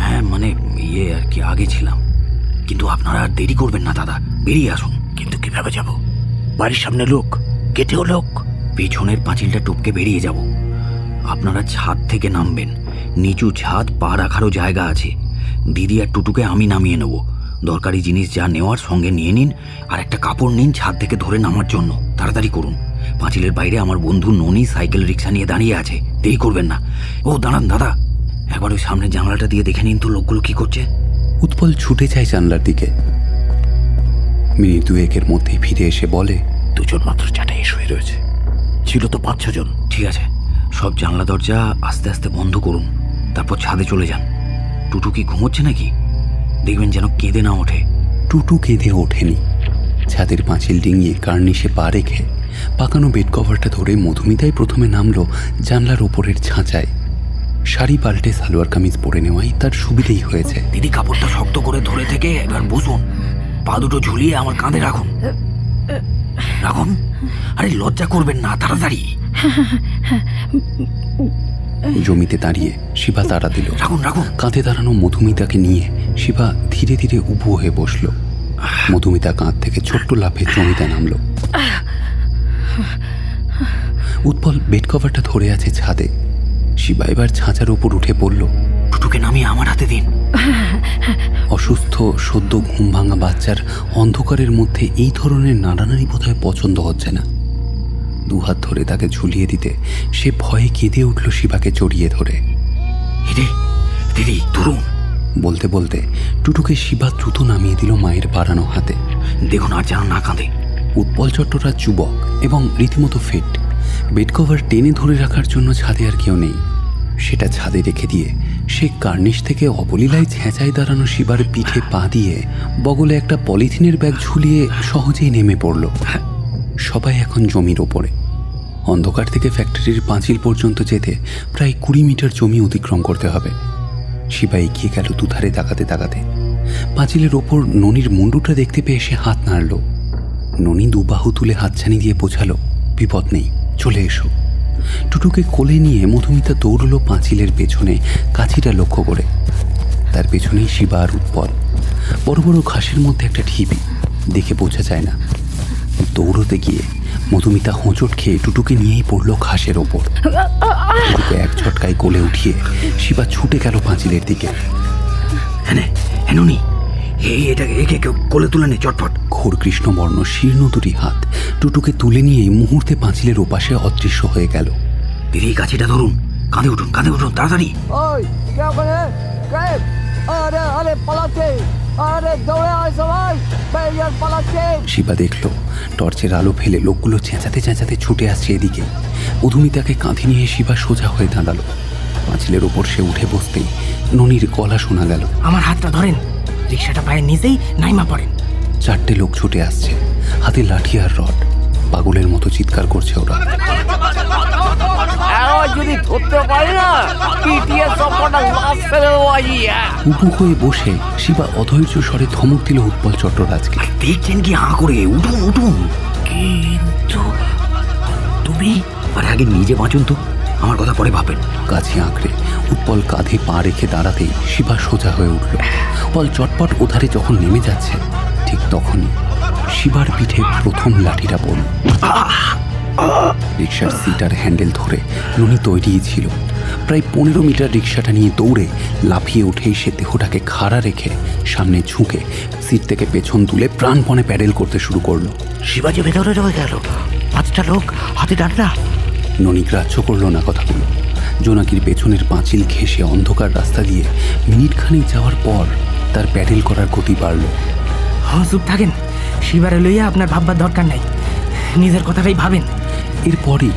হ্যাঁ, মানে আর কি, আগে ছিলাম। কিন্তু আপনারা আর দেরি করবেন না দাদা, বেরিয়ে আসুন। কিন্তু কিভাবে যাব? বাড়ির সামনে লোক, গেটেও লোক। পেছনের পাঁচিলটা টপকে বেরিয়ে যাব। আপনারা ছাদ থেকে নামবেন। নিচু ছাদ, পা রাখারও জায়গা আছে। দিদি আর টুটুকে আমি নামিয়ে নেব। দরকারি জিনিস যা নেওয়ার সঙ্গে নিয়ে নিন, আর একটা কাপড় নিন ছাদ থেকে ধরে নামার জন্য। তাড়াতাড়ি করুন। পাঁচিলের বাইরে আমার বন্ধু ননি সাইকেল রিক্সা নিয়ে দাঁড়িয়ে আছে, দেরি করবেন না। ও দাঁড়ান দাদা, একবার ওই সামনের জানলাটা দিয়ে দেখে নিন তো লোকগুলো কি করছে। উৎপল ছুটে যায় জানলার দিকে। মিনিট 2-1 মধ্যেই ফিরে এসে বলে, 2জন মাত্র চাটাই শুয়ে রয়েছে, ছিল তো 5-6 জন। ঠিক আছে, সব জানলা দরজা আস্তে আস্তে বন্ধ করুন, তারপর ছাদে চলে যান। টুটু কি ঘুমোচ্ছে নাকি? দেখবেন যেন কেঁদে না ওঠে। টুটু কেঁদে ওঠেনি। ছাদের পাঁচিল ডিঙিয়ে কার্নিশে পা রেখে পাকানো বেড কভারটা ধরে মধুমিতাই প্রথমে নামলো জানলার ওপরের ছাঁচায়। শাড়ি পাল্টে সালোয়ার কামিজ পরে নেওয়াই তার সুবিধেই হয়েছে। দিদি, কাপড়টা শক্ত করে ধরে থেকে এবার বসুন। পা দুটো ঝুলিয়ে আমার কাঁধে রাখুন। রাখুন। আরে লজ্জা করবেন না, তাড়াতাড়ি। জমিতে দাঁড়িয়ে শিবা তাড়া দিল। রাখুন রাখুন। কাঁধে দাঁড়ানো মধুমিতাকে নিয়ে শিবা ধীরে ধীরে উবু হয়ে বসল। মধুমিতা কাঁধ থেকে ছোট্ট লাফে জমিতে নামল। উৎপল বেড কভারটা ধরে আছে ছাদে। শিবা এবার ছাঁচার উপর উঠে পড়ল। টুটুকে নামিয়ে আমার হাতে দিন। অসুস্থ সদ্য ঘুম ভাঙা বাচ্চার অন্ধকারের মধ্যে এই ধরনের নাড়ানাড়ি বোধহয় পছন্দ হচ্ছে না। দুহাত ধরে তাকে ঝুলিয়ে দিতে সে ভয়ে কেঁদে উঠল শিবাকে জড়িয়ে ধরে। দিদি ধরুন বলতে বলতে টুটুকে শিবা দ্রুত নামিয়ে দিল মায়ের বাড়ানো হাতে। দেখুন আর যেন না কাঁদে। উৎপল চট্টরা যুবক এবং রীতিমতো ফিট। বেড কভার টেনে ধরে রাখার জন্য ছাদে আর কেউ নেই। সেটা ছাদে রেখে দিয়ে সে কার্নিশ থেকে অবলীলায় ছেঁচায় দাঁড়ানো শিবার পিঠে পা দিয়ে বগলে একটা পলিথিনের ব্যাগ ঝুলিয়ে সহজেই নেমে পড়ল। সবাই এখন জমির ওপরে। অন্ধকার থেকে ফ্যাক্টরির পাঁচিল পর্যন্ত যেতে প্রায় 20 মিটার জমি অতিক্রম করতে হবে। শিবা এগিয়ে গেল দুধারে তাকাতে তাকাতে। পাঁচিলের ওপর ননির মুন্ডুটা দেখতে পেয়ে সে হাত নাড়ল। ননি দুবাহু তুলে হাতছানি দিয়ে বোঝালো, বিপদ নেই, চলে এসো। টুটুকে কোলে নিয়ে মধুমিতা দৌড়ল পাঁচিলের পেছনে কাছিটা লক্ষ্য করে। তার পেছনেই শিবা আর উৎপল। বড় বড় ঘাসের মধ্যে একটা ঢিবি, দেখে বোঝা যায় না। দৌড়তে গিয়ে মধুমিতা হোঁচট খেয়ে টুটুকে নিয়েই পড়ল ঘাসের ওপর। টুটুকে এক ঝটকায় কোলে উঠিয়ে শিবা ছুটে গেল পাঁচিলের দিকে। একে কোলে তুলে নে চটপট। ঘোর কৃষ্ণবর্ণ শীর্ণ দুটি হাত টুটুকে তুলে নিয়েই মুহূর্তে পাঁচিলের ওপাশে অদৃশ্য হয়ে গেল। দিদি কাছিটা ধরুন, কাঁধে উঠুন তাড়াতাড়ি। আরে পালাচ্ছে, আরে দৌড়ে আয় সবাই। শিবা দেখল টর্চের আলো ফেলে লোকগুলো চেঁচাতে চেঁচাতে ছুটে আসছে এদিকে। মধুমিতাকে কাঁধে নিয়ে শিবা সোজা হয়ে দাঁড়ালো। পাঁচিলের ওপর সে উঠে বসতেই ননির গলা শোনা গেল, আমার হাতটা ধরেন, রিক্সাটা পায়ের নিচেই নাইমা পড়েন। 4টে লোক ছুটে আসছে, হাতে লাঠি আর রড। পাগলের মতো চিৎকার করছে ওরা। যদি ধরতে পারি না উবু হয়ে বসে শিবা অধৈর্য স্বরে ধমক দিল উৎপল চট্টরাজকে। দেখছেন কি হাঁ করে? উঠুন উঠুন। কিন্তু তুমি আর আগে নিজে বাঁচুন তো, আমার কথা পরে ভাবেন। কাছে আঁকড়ে উৎপল কাঁধে পা রেখে দাঁড়াতেই শিবা সোজা হয়ে উঠল। উৎপল চটপট ওধারে যখন নেমে যাচ্ছে ঠিক তখনই শিবার পিঠে প্রথম লাঠিটা পড়ল। রিক্সার সিটার হ্যান্ডেল ধরে ননি তৈরিই ছিল। প্রায় 15 মিটার রিক্সাটা নিয়ে দৌড়ে লাফিয়ে উঠেই সে দেহটাকে খাড়া রেখে সামনে ঝুঁকে সিট থেকে পেছন তুলে প্রাণপণে প্যাডেল করতে শুরু করলো। শিবাজি ভেতরে রয়ে গেল, 5টা লোক হাতে ডান্ডা। ননি গ্রাহ্য করল না কথাগুলো। জোনাকির পেছনের পাঁচিল ঘেঁষে অন্ধকার রাস্তা দিয়ে মিনিটখানেক যাওয়ার পর তার প্যাডেল করার গতি বাড়ল। চুপ থাকেন, শিবারে লইয়া আপনার ভাববার দরকার নাই, নিজের কথাটাই ভাবেন। এরপরই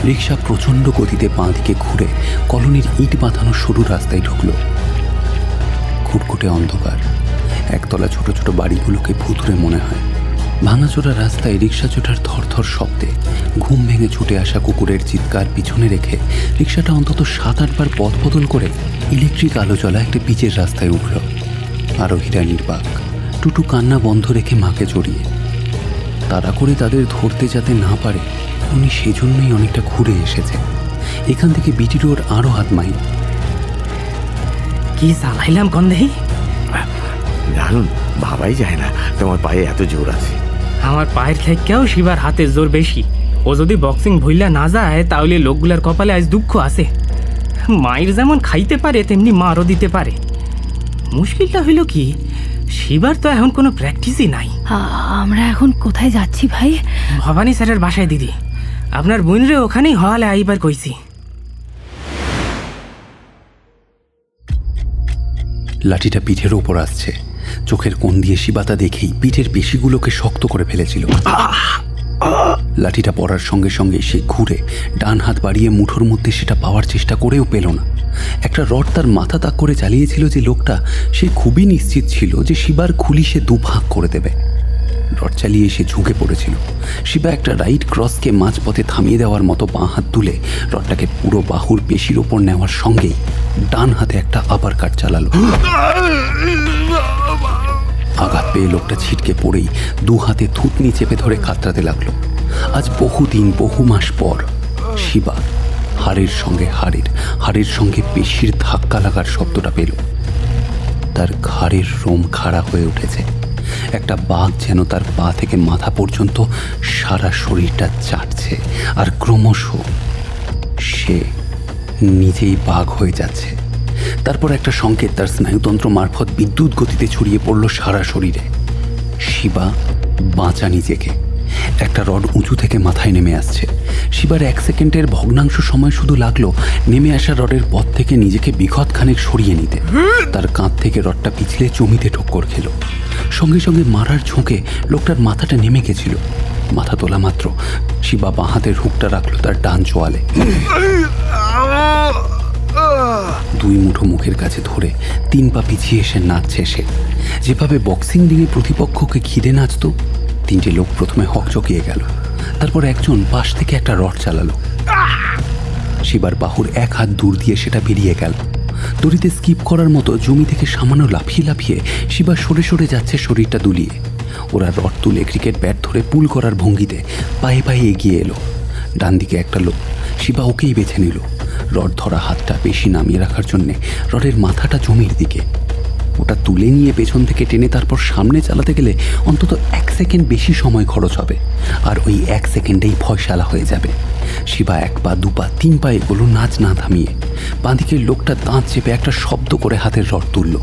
রিক্সা প্রচণ্ড গতিতে বাঁ দিকে ঘুরে কলোনির ইট বাঁধানো সরু রাস্তায় ঢুকল। খুটখুটে অন্ধকার, একতলা ছোট ছোট বাড়িগুলোকে ভুতুরে মনে হয়। ভাঙাচোরা রাস্তায় রিক্সা চোটার থরথর শব্দে ঘুম ভেঙে ছুটে আসা কুকুরের চিৎকার পিছনে রেখে রিক্সাটা অন্তত 7-8 বার পথ বদল করে ইলেকট্রিক আলো জ্বলা একটা পিচের রাস্তায় উঠল। আরোহীরা নির্বাক, টুটু কান্না বন্ধ রেখে মাকে জড়িয়ে। তাড়া করে তাদের ধরতে যাতে না পারে উনি সেজন্যই অনেকটা ঘুরে এসেছে। এখান থেকে বিটি রোড আরো 1/2 মাইল। কি চালাইলাম কন্দেহি জানুন, ভাবাই যায় না তোমার পায়ে এত জোর আছে। আমার পায়ের থেকেও শিবার হাতের জোর বেশি। ও যদি বক্সিং ভুইলা না যায় তাহলে লোকগুলার কপালে আজ দুঃখ আছে। মায়ের যেমন খাইতে পারে তেমনি মারও দিতে পারে। মুশকিলটা হইল কি, শিবার তো এখন কোনো প্র্যাকটিসই নাই। আমরা এখন কোথায় যাচ্ছি ভাই? ভবানী স্যারের বাসায় দিদি। আপনার বোনরে ওখানেই হওয়ালে আইবার কইছি। লাঠিটা পিঠের ওপর আসছে। চোখের কোণ দিয়ে শিবাতা দেখেই পিঠের পেশিগুলোকে শক্ত করে ফেলেছিল। লাঠিটা পড়ার সঙ্গে সঙ্গে সে ঘুরে ডান হাত বাড়িয়ে মুঠোর মধ্যে সেটা পাওয়ার চেষ্টা করেও পেল না। একটা রড তার মাথা তাক করে চালিয়েছিল যে লোকটা, সে খুবই নিশ্চিত ছিল যে শিবার খুলি সে 2 ভাগ করে দেবে। রড চালিয়ে সে ঝুঁকে পড়েছিল। শিবা একটা রাইট ক্রসকে মাঝপথে থামিয়ে দেওয়ার মতো বাঁ হাত তুলে রডটাকে পুরো বাহুর পেশির ওপর নেওয়ার সঙ্গেই ডান হাতে একটা আবার কাট চালালো। আঘাত পেয়ে লোকটা ছিটকে পড়েই 2 হাতে থুতনি চেপে ধরে কাতরাতে লাগলো। আজ বহুদিন বহু মাস পর শিবা হাড়ের সঙ্গে হাড়ের সঙ্গে পেশির ধাক্কা লাগার শব্দটা পেল। তার ঘাড়ের রোম খাড়া হয়ে উঠেছে। একটা বাঘ যেন তার পা থেকে মাথা পর্যন্ত সারা শরীরটা চাটছে, আর ক্রমশ সে নিজেই বাঘ হয়ে যাচ্ছে। তারপর একটা সংকেত তার স্নায়ুতন্ত্র মারফত বিদ্যুৎ গতিতে ছড়িয়ে পড়ল সারা শরীরে। শিবা বাঁচা নিজেকে। একটা রড উঁচু থেকে মাথায় নেমে আসছে। শিবার 1 সেকেন্ডের ভগ্নাংশ সময় শুধু লাগলো নেমে আসা রডের পথ থেকে নিজেকে বিঘৎখানেক সরিয়ে নিতে। তার কাঁধ থেকে রডটা পিছলে জমিতে ঠক্কর খেল। সঙ্গে সঙ্গে মারার ঝোঁকে লোকটার মাথাটা নেমে গেছিল। মাথা তোলা মাত্র শিবা বাঁ হাতের হুকটা রাখলো তার ডান চোয়ালে। 2 মুঠো মুখের কাছে ধরে 3 পা পিছিয়ে এসে নাচছে সে, যেভাবে বক্সিং রিংয়ে প্রতিপক্ষকে খিদে নাচত। 3টে লোক প্রথমে হকচকিয়ে গেল, তারপর একজন পাশ থেকে একটা রড চালালো। শিবার বাহুর 1 হাত দূর দিয়ে সেটা বেরিয়ে গেল। দড়িতে স্কিপ করার মতো জমি থেকে সামান্য লাফিয়ে লাফিয়ে শিবা সরে সরে যাচ্ছে শরীরটা দুলিয়ে। ওরা রড তুলে ক্রিকেট ব্যাট ধরে পুল করার ভঙ্গিতে পায়ে পায়ে এগিয়ে এলো। ডান দিকে একটা লোক, শিবা ওকেই বেছে নিল। রড ধরা হাতটা বেশি নামিয়ে রাখার জন্যে রডের মাথাটা জমির দিকে। ওটা তুলে নিয়ে পেছন থেকে টেনে তারপর সামনে চালাতে গেলে অন্তত 1 সেকেন্ড বেশি সময় খরচ হবে, আর ওই 1 সেকেন্ডেই ফয়সালা হয়ে যাবে। শিবা 1 পা 2 পা 3 পা এগুলো নাচ না থামিয়ে বাঁদিকের লোকটা দাঁত চেপে একটা শব্দ করে হাতের রড তুলল।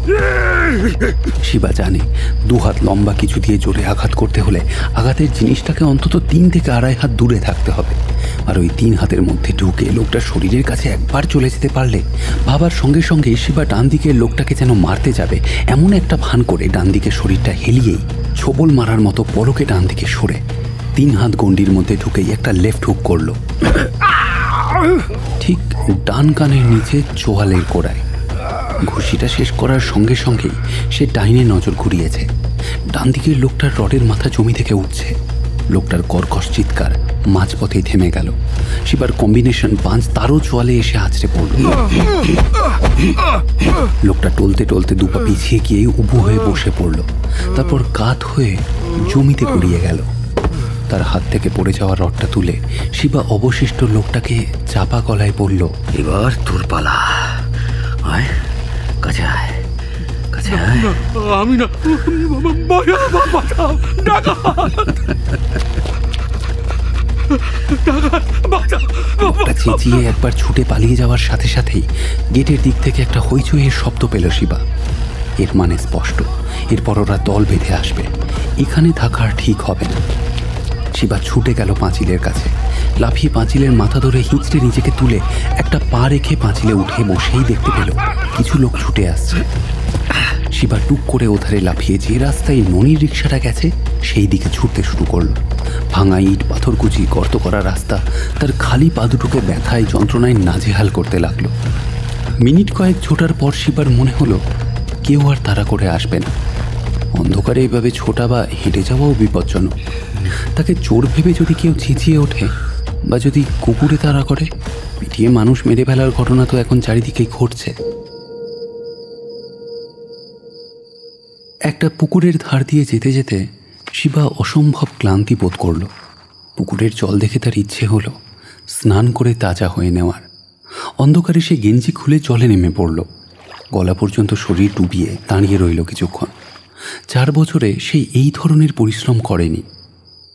শিবা জানে 2 হাত লম্বা কিছু দিয়ে জোরে আঘাত করতে হলে আঘাতের জিনিসটাকে অন্তত 3 থেকে 2.5 হাত দূরে থাকতে হবে। আর ওই 3 হাতের মধ্যে ঢুকে লোকটা শরীরের কাছে একবার চলে যেতে পারলে ভাবার সঙ্গে সঙ্গে শিবা ডান দিকের লোকটাকে যেন মারতে যাবে এমন একটা ভান করে ডান দিকে শরীরটা হেলিয়েই ছোবল মারার মতো পলকে ডান দিকে সরে 3 হাত গন্ডির মধ্যে ঢুকেই একটা লেফট হুক করলো, ঠিক ডান কানের নিচে চোয়ালের গোড়ায়। ঘুষিটা শেষ করার সঙ্গে সঙ্গেই সে ডাইনে নজর ঘুরিয়েছে। ডান দিকের লোকটার রডের মাথা জমি থেকে উঠছে। লোকটার কর্কশ চিৎকার মাঝপথেই থেমে গেল। শিবার কম্বিনেশন পাঞ্চ তারও চোয়ালে এসে আছড়ে পড়ল। লোকটা টলতে টলতে দুপা পিছিয়ে গিয়ে উবু হয়ে বসে পড়ল, তারপর কাত হয়ে জমিতে গড়িয়ে গেল। তার হাত থেকে পড়ে যাওয়া রডটা তুলে শিবা অবশিষ্ট লোকটাকে চাপা গলায় বলল, এবার তোর পালা, আয় কাছে আয়, কাছে আয়। আমি না, লোকটা চেঁচিয়ে একবার ছুটে পালিয়ে যাওয়ার সাথে সাথেই গেটের দিক থেকে একটা হইচইয়ের শব্দ পেল শিবা। এর মানে স্পষ্ট, এরপর ওরা দল বেঁধে আসবে, এখানে থাকা আর ঠিক হবে না। শিবা ছুটে গেল পাঁচিলের কাছে, লাফিয়ে পাঁচিলের মাথা ধরে হিঁচড়ে নিজেকে তুলে একটা পা রেখে পাঁচিলে উঠে বসেই দেখতে পেল কিছু লোক ছুটে আসছে। শিবা টুক করে ওধারে লাফিয়ে যে রাস্তায় ননির রিক্সাটা গেছে সেই দিকে ছুটতে শুরু করলো। ভাঙা ইট, পাথরকুচি, গর্ত করা রাস্তা তার খালি পা দুটোকে ব্যথায় যন্ত্রণায় নাজেহাল করতে লাগলো। মিনিট কয়েক ছোটার পর শিবার মনে হলো কেউ আর তাড়া করে আসবে না। অন্ধকারে এভাবে ছোটা বা হেঁটে যাওয়াও বিপজ্জনক। তাকে চোর ভেবে যদি কেউ চেঁচিয়ে ওঠে বা যদি কুকুরে তাড়া করে, পিটিয়ে মানুষ মেরে ফেলার ঘটনা তো এখন চারিদিকেই ঘটছে। একটা পুকুরের ধার দিয়ে যেতে যেতে শিবা অসম্ভব ক্লান্তি বোধ করল। পুকুরের জল দেখে তার ইচ্ছে হলো স্নান করে তাজা হয়ে নেওয়ার। অন্ধকারে সে গেঞ্জি খুলে জলে নেমে পড়ল। গলা পর্যন্ত শরীর ডুবিয়ে দাঁড়িয়ে রইল কিছুক্ষণ। 4 বছরে সে এই ধরনের পরিশ্রম করেনি।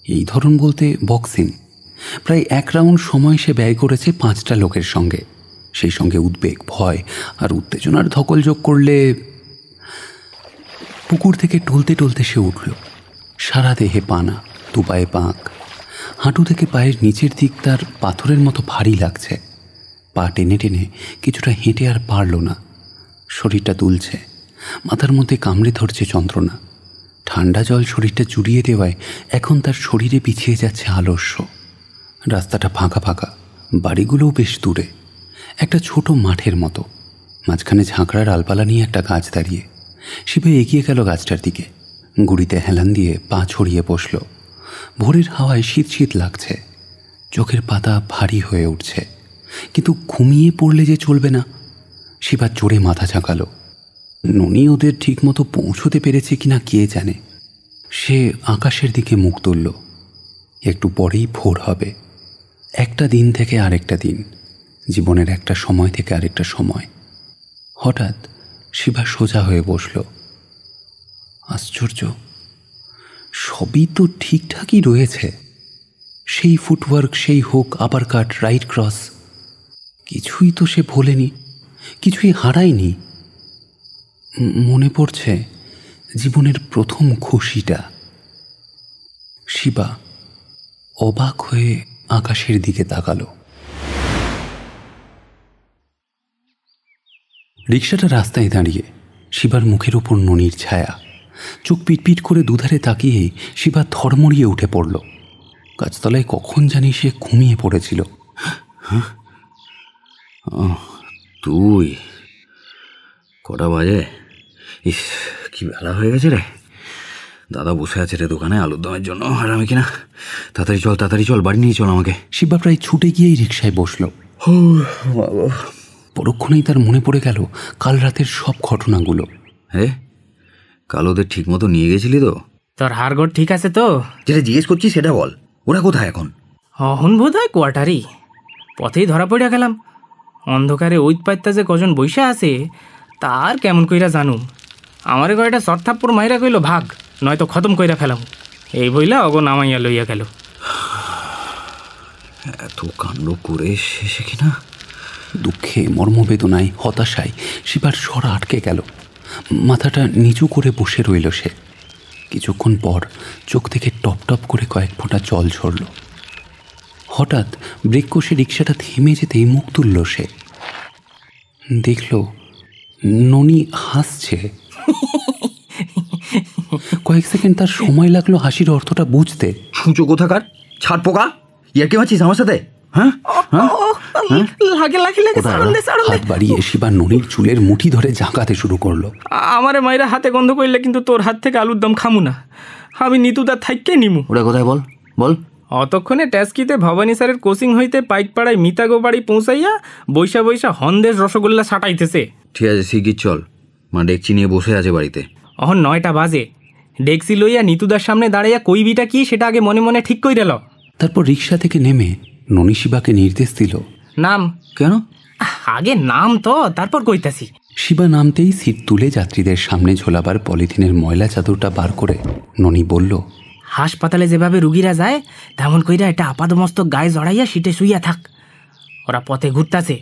এই ধরন বলতে বক্সিং। প্রায় 1 রাউন্ড সময় সে ব্যয় করেছে 5টা লোকের সঙ্গে। সেই সঙ্গে উদ্বেগ, ভয় আর উত্তেজনার ধকল যোগ করলে পুকুর থেকে টলতে টলতে সে উঠল। সারা দেহে পানা, দুপায়ে পাঁক, হাঁটু থেকে পায়ের নিচের দিক তার পাথরের মতো ভারী লাগছে। পা টেনে টেনে কিছুটা হেঁটে আর পারল না। শরীরটা দুলছে, মাথার মধ্যে কামড়ে ধরছে যন্ত্রণা। ঠান্ডা জল শরীরটা জুড়িয়ে দেওয়ায় এখন তার শরীরে পিছিয়ে যাচ্ছে আলস্য। রাস্তাটা ফাঁকা ফাঁকা, বাড়িগুলোও বেশ দূরে। একটা ছোট মাঠের মতো, মাঝখানে ঝাঁকড়ার ডালপালা নিয়ে একটা গাছ দাঁড়িয়ে। শিবা এগিয়ে গেল গাছটার দিকে, গুড়িতে হেলান দিয়ে পা ছড়িয়ে বসল। ভোরের হাওয়ায় শীত শীত লাগছে, চোখের পাতা ভারী হয়ে উঠছে। কিন্তু ঘুমিয়ে পড়লে যে চলবে না। শিবা জোরে মাথা ঝাঁকালো। ননি ওদের ঠিকমতো পৌঁছতে পেরেছে কিনা কে জানে। সে আকাশের দিকে মুখ তুলল। একটু পরেই ভোর হবে। একটা দিন থেকে আরেকটা দিন, জীবনের একটা সময় থেকে আরেকটা সময়। হঠাৎ শিবা সোজা হয়ে বসল। আশ্চর্য, সবই তো ঠিকঠাকই রয়েছে। সেই ফুটওয়ার্ক, সেই হুক, আপার কাট, রাইট ক্রস, কিছুই তো সে ভোলেনি, কিছুই হারায়নি। মনে পড়ছে জীবনের প্রথম খুশিটা। শিবা অবাক হয়ে আকাশের দিকে তাকালো। রিক্সাটা রাস্তায় দাঁড়িয়ে, শিবার মুখের ওপর ননির ছায়া। চোখ পিটপিট করে দুধারে তাকিয়ে শিবা থরমরিয়ে উঠে পড়ল। গাছতলায় কখন জানি সে ঘুমিয়ে পড়েছিল। তুই কটা বাজে? ইস, কি বেলা হয়ে গেছে রে। দাদা বসে আছে রে দোকানে আলুর দমের জন্য, আর আমি কিনা তাড়াতাড়ি চল, বাড়ি নিয়ে চল আমাকে। শিবা প্রায় ছুটে গিয়েই রিক্সায় বসল। পরক্ষণেই তার মনে পড়ে গেল কাল রাতের সব ঘটনাগুলো। হ্যাঁ, কাল ওদের ঠিক মতো নিয়ে গেছিলি তো? তোর হাড়গোড় ঠিক আছে তো? যেটা জিজ্ঞেস করছি সেটা বল। ওরা কোথায় এখন? অহন বোধ হয় কোয়ার্টারি। পথেই ধরা পড়ে গেলাম। অন্ধকারে ওই পাইতা যে কজন বৈশা আছে তার কেমন কইরা জানুম। আমারে কয়টা সর্থাপ্পর মাইরা কইল ভাগ, নয়তো খতম কইরা ফেলাম। এই বইলা অগ নামাইয়া লইয়া গেল। এত কাণ্ড করে শেষে কিনা। দুঃখে, মর্মবেদনায়, হতাশায় শিবার স্বর আটকে গেল। মাথাটা নিচু করে বসে রইল সে। কিছুক্ষণ পর চোখ থেকে টপ টপ করে কয়েক ফোঁটা জল ঝরল। হঠাৎ ব্রেক কষে রিক্সাটা থেমে যেতেই মুখ তুলল সে। দেখল ননি হাসছে। কয়েক সেকেন্ড তার সময় লাগলো হাসির অর্থটা বুঝতে। ছুঁচো কোথাকার, ছাড় পোকা, ইয়ে কে মাছিস আমার সাথে? হাত বাড়িয়ে শিবা ননির চুলের মুঠি ধরে ঝাঁকাতে শুরু করলো। আমারে মাইরা হাতে গন্ধ করলে কিন্তু তোর হাত থেকে আলুর দম খামু না, আমি নিতুদার থাইকে নিমু। ওটা কোথায় বল বল। অতক্ষণে ট্যাস্কিতে ভবানী স্যারের কোচিং হইতে পাইকপাড়ায় মিতাগো বাড়ি পৌঁছাইয়া বৈশা বৈশা হন্দেশ রসগোল্লা সাটাইতেছে। ঠিক আছে, শিগগির চল, মা ডেকচি নিয়ে বসে আছে বাড়িতে। অহন 9টা বাজে, ডেকচি লইয়া নিতুদার সামনে দাঁড়াইয়া কইবিটা কি সেটা আগে মনে মনে ঠিক কইরা লও। তারপর রিক্সা থেকে নেমে ননি শিবাকে নির্দেশ দিল। নাম। কেন? আগে নাম তো, তারপর কইতাছি। শিবা নামতেই সিট তুলে যাত্রীদের সামনে ঝোলাবার পলিথিনের ময়লা চাদরটা বার করে ননি বলল, হাসপাতালে যেভাবে রুগীরা যায় তেমন কইরা এটা আপাদমস্তক গায়ে জড়াইয়া সিটে শুইয়া থাক। ওরা পথে ঘুরতাছে,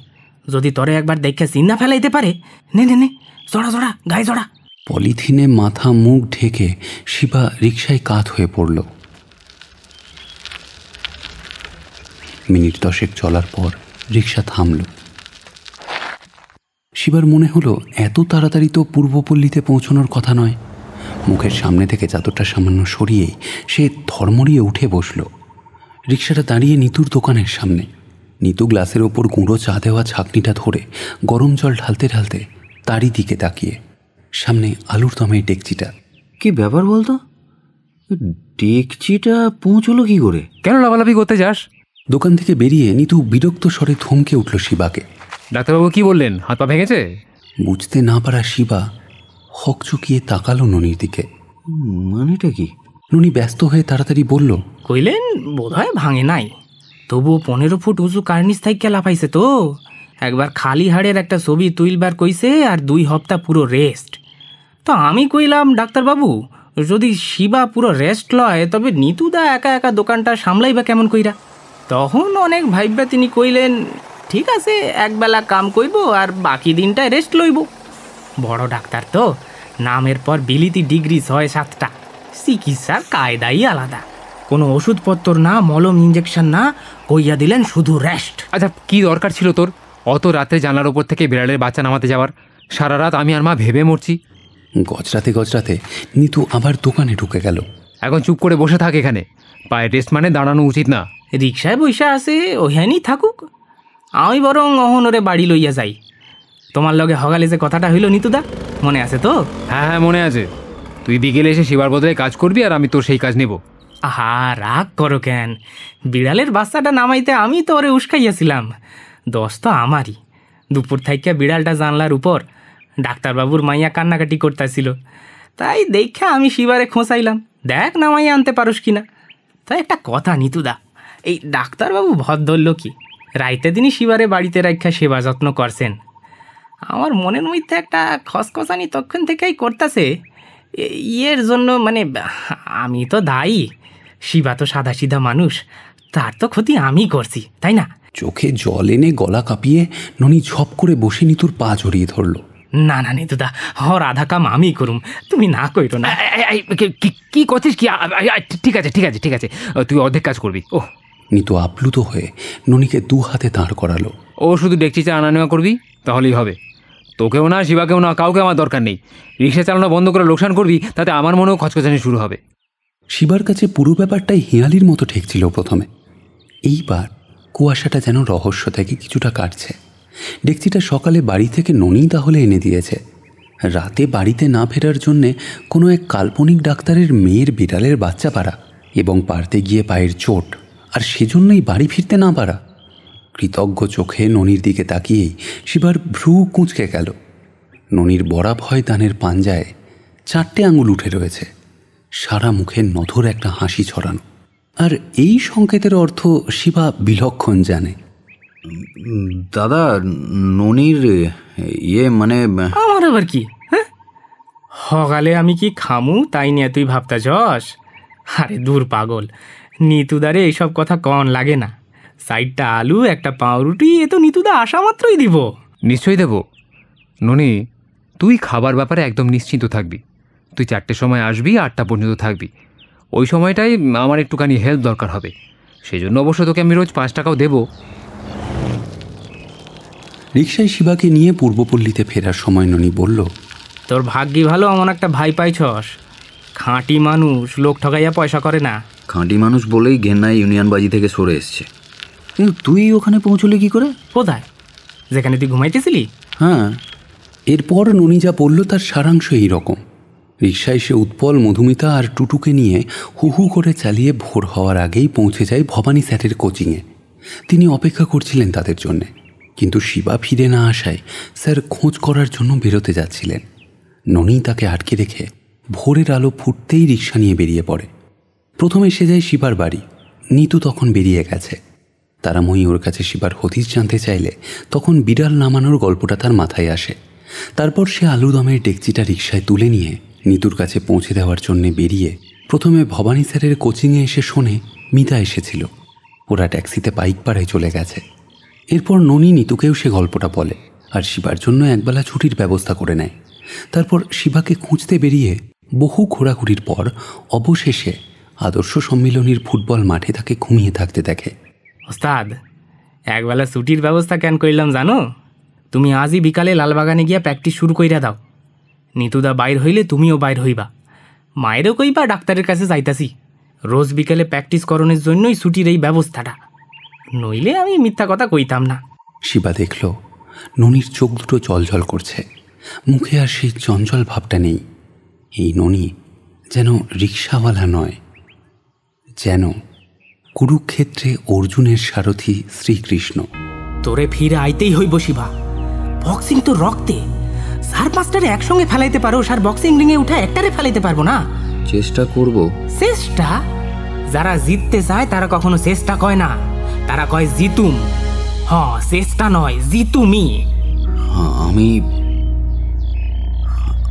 যদি তরে একবার দেখে চিন্না ফেলাইতে পারে, নে নে নে জড়া জড়া গায়ে জড়া। পলিথিনে মাথা মুখ ঢেকে শিবা রিকশায় কাত হয়ে পড়ল। মিনিট 10 চলার পর রিকশা থামল। শিবার মনে হলো এত তাড়াতাড়ি তো পূর্বপল্লীতে পৌঁছানোর কথা নয়। মুখের সামনে থেকে চাদরটা সামান্য সরিয়েই সে ধর্মড়িয়ে উঠে বসল। রিকশাটা দাঁড়িয়ে নিতুর দোকানের সামনে। নিতু গ্লাসের ওপর গুঁড়ো চা দেওয়া ছাঁকনিটা ধরে গরম জল ঢালতে ঢালতে তারই দিকে তাকিয়ে। সামনে আলুর দমের ডেকচিটা। কি ব্যাপার বলতো, ডেকচিটা পৌঁছলো কি করে? কেন লাভালাভি করতে যাস? দোকান থেকে বেরিয়ে নিতু বিরক্ত স্বরে থমকে উঠল শিবাকে। ডাক্তারবাবু কি বললেন, হাত পা ভেঙেছে? বুঝতে না পারা শিবা হকচকিয়ে তাকালো ননির দিকে। মানেটা কি? ননি ব্যস্ত হয়ে তাড়াতাড়ি বলল, কইলেন বোধহয় ভাঙে নাই, তবুও 15 ফুট উঁচু কার্নিস থাইকে লাফাইছে তো। একবার খালি হাড়ের একটা ছবি তুইলবার কইছে, আর 2 সপ্তাহ পুরো রেস্ট। তো আমি কইলাম ডাক্তারবাবু, যদি শিবা পুরো রেস্ট লয় তবে নিতুদা একা একা দোকানটা সামলাইবা কেমন কইরা? তখন অনেক ভাইবা তিনি কইলেন, ঠিক আছে একবেলা কাম কইব আর বাকি দিনটায় রেস্ট লইব। বড় ডাক্তার তো, নামের পর বিলিতি ডিগ্রি 6-7টা, চিকিৎসার কায়দাই আলাদা। কোনো ওষুধপত্র না, মলম ইঞ্জেকশন না, কইয়া দিলেন শুধু রেস্ট। আচ্ছা কি দরকার ছিল তোর অত রাতে জানলার ওপর থেকে বিড়ালের বাচ্চা নামাতে যাওয়ার? সারা রাত আমি আর মা ভেবে মরছি। গজরাতে গজরাতে নিতু আবার দোকানে ঢুকে গেল। এখন চুপ করে বসে থাক এখানে, পায়ে রেস্ট মানে দাঁড়ানো উচিত না। রিক্সায় বৈশা আছে, ওখানেই থাকুক, আমি বরং অহন ওরে বাড়ি লইয়া যাই। তোমার লগে হগালে যে কথাটা হইল নিতুদা, মনে আছে তো? হ্যাঁ হ্যাঁ মনে আছে। তুই বিকেলে এসে শিবার বদলে কাজ করবি আর আমি তোর সেই কাজ নেব। আহা রাগ করো কেন, বিড়ালের বাচ্চাটা নামাইতে আমি তো ওরে উস্কাইয়াছিলাম, দোষ তো আমারই। দুপুর থাইকা বিড়ালটা জানলার উপর, ডাক্তারবাবুর মাইয়া কান্নাকাটি করতেছিল, তাই দেখা আমি শিবারে খোঁচাইলাম, দেখ নামাইয়া আনতে পারোস কিনা। তাই একটা কথা নিতুদা, এই ডাক্তারবাবু ভদ্রলোক কি, রাইতে দিনই শিবারে বাড়িতে রাখা সেবা যত্ন করছেন। আমার মনের মধ্যে একটা খসখসানি তখন থেকেই করতেছে, ইয়ের জন্য মানে আমি তো দায়ী, শিবা তো সাদা সিধা মানুষ, তার তো ক্ষতি আমি করছি, তাই না? চোখে জল এনে গলা কাঁপিয়ে ননি ঝপ করে বসে নিতুর পা জড়িয়ে ধরল। না না নিতুদা, হর আধা কাম আমি করুম, তুমি না কইরো না। কি করছিস কি? ঠিক আছে ঠিক আছে ঠিক আছে, তুই অর্ধেক কাজ করবি। ও নিতু আপ্লুত হয়ে ননিকে 2 হাতে দাঁড় করালো। ও শুধু ডেকচিটা আনা নেওয়া করবি, তাহলেই হবে। তোকেও না, শিবাকেও না, কাউকে আমার দরকার নেই। রিক্সা চালানো বন্ধ করে লোকসান করবি, তাতে আমার মনেও খচখচানি শুরু হবে। শিবার কাছে পুরো ব্যাপারটাই হিয়ালির মতো ঠেকছিল প্রথমে। এইবার কুয়াশাটা যেন রহস্য থেকে কিছুটা কাটছে। ডেকচিটা সকালে বাড়ি থেকে ননি তাহলে এনে দিয়েছে। রাতে বাড়িতে না ফেরার জন্যে কোনো এক কাল্পনিক ডাক্তারের মেয়ের বিড়ালের বাচ্চা পারা এবং পারতে গিয়ে পায়ের চোট, আর সেজন্যই বাড়ি ফিরতে না পারা। কৃতজ্ঞ চোখে ননির দিকে তাকিয়েই শিবার ভ্রু কুঁচকে গেল। ননির বড়া ভয় দানের পাঞ্জায় 4টে আঙুল উঠে রয়েছে, সারা মুখে নধর একটা হাসি ছড়ানো। আর এই সংকেতের অর্থ শিবা বিলক্ষণ জানে। দাদা, ননির ইয়ে মানে আমার আবার কি? হ্যাঁ, হগালে আমি কি খামু তাই নিয়ে তুই ভাবতা যস? আরে দূর পাগল, নিতুদারে এইসব কথা কন লাগে না। 4টা আলু, একটা পাউরুটি, এ তো নিতুদা আসা মাত্রই দিব। নিশ্চয়ই দেব। ননি, তুই খাবার ব্যাপারে একদম নিশ্চিন্ত থাকবি। তুই 4টের সময় আসবি, 8টা পর্যন্ত থাকবি। ওই সময়টাই আমার একটুখানি হেল্প দরকার হবে, সেই জন্য অবশ্য তোকে আমি রোজ 5 টাকাও দেবো। রিকশায় শিবাকে নিয়ে পূর্বপল্লীতে ফেরার সময় ননি বলল, তোর ভাগ্যি ভালো এমন একটা ভাই পাইছস, খাঁটি মানুষ লোক ঠকাইয়া পয়সা করে না। খাঁটি মানুষ বলেই ঘেন্নায় ইউনিয়নবাজি থেকে সরে এসছে। কিন্তু তুই ওখানে পৌঁছলি কি করে? কোথায়? যেখানে তুই ঘুমাইতেছিলি। হ্যাঁ। এরপর ননি যা বলল তার সারাংশ এই রকম। রিকশায় সে উৎপল, মধুমিতা আর টুটুকে নিয়ে হু হু করে চালিয়ে ভোর হওয়ার আগেই পৌঁছে যায় ভবানী স্যারের কোচিংয়ে। তিনি অপেক্ষা করছিলেন তাদের জন্যে, কিন্তু শিবা ফিরে না আসায় স্যার খোঁজ করার জন্য বেরোতে যাচ্ছিলেন। ননি তাকে আটকে রেখে ভোরের আলো ফুটতেই রিকশা নিয়ে বেরিয়ে পড়ে। প্রথমে সে যায় শিবার বাড়ি। নিতু তখন বেরিয়ে গেছে। তারাময়ী ওর কাছে শিবার হদিস জানতে চাইলে তখন বিড়াল নামানোর গল্পটা তার মাথায় আসে। তারপর সে আলুদমের ডেকচিটা রিকশায় তুলে নিয়ে নিতুর কাছে পৌঁছে দেওয়ার জন্যে বেরিয়ে প্রথমে ভবানী স্যারের কোচিংয়ে এসে শোনে মিতা এসেছিল। ওরা ট্যাক্সিতে পাইকপাড়ায় চলে গেছে। এরপর ননি নিতুকেও সে গল্পটা বলে আর শিবার জন্য একবেলা ছুটির ব্যবস্থা করে নেয়। তারপর শিবাকে খুঁজতে বেরিয়ে বহু ঘোরাঘুরির পর অবশেষে আদর্শ সম্মিলনীর ফুটবল মাঠে তাকে ঘুমিয়ে থাকতে দেখে। ওস্তাদ, একবেলা ছুটির ব্যবস্থা কেন করলাম জানো? তুমি আজই বিকালে লালবাগানে গিয়া প্র্যাকটিস শুরু কইরা দাও। নিতুদা বাইর হইলে তুমিও বাইর হইবা। মায়েরও কইবা ডাক্তারের কাছে যাইতাছি। রোজ বিকেলে প্র্যাকটিস করণের জন্যই ছুটির এই ব্যবস্থাটা, নইলে আমি মিথ্যা কথা কইতাম না। শিবা দেখল ননির চোখ দুটো জলজল করছে, মুখে আর সেই চঞ্চল ভাবটা নেই। এই ননি যেন রিক্সাওয়ালা নয়, যেন কুরুক্ষেত্রে অর্জুনের সারথি শ্রীকৃষ্ণ। তোরে ফিরে আইতেই হইব শিবা। বক্সিং তো রক্তে। সার পাঁচটারে একসঙ্গে ফেলাইতে পারো, সার বক্সিং রিংয়ে উঠা একটারে ফেলাইতে পারবো না। চেষ্টা করব। চেষ্টা? যারা জিততে চায় তারা কখনো চেষ্টা কয় না, তারা কয় জিতুম। হ্যাঁ, চেষ্টা নয়, জিতুমি। আমি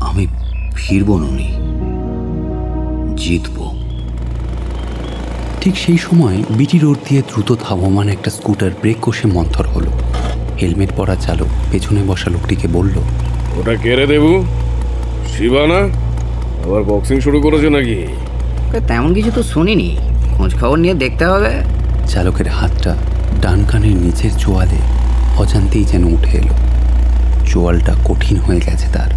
আমি ফিরব ননি, জিতব। ঠিক সেই সময় বিটি রোড দিয়ে দ্রুত ধাবমান একটা স্কুটার ব্রেক কষে মন্থর হলো। হেলমেট পরা চালক পেছনে বসা লোকটিকে বলল, ওটা কেড়ে দেবু? শিবা না? আবার বক্সিং শুরু করেছে নাকি? তেমন কিছু তো শুনিনি, খোঁজ খবর নিয়ে দেখতে হবে। চালকের হাতটা ডান কানের নিচের চোয়ালে অজান্তেই যেন উঠে এলো। চোয়ালটা কঠিন হয়ে গেছে তার।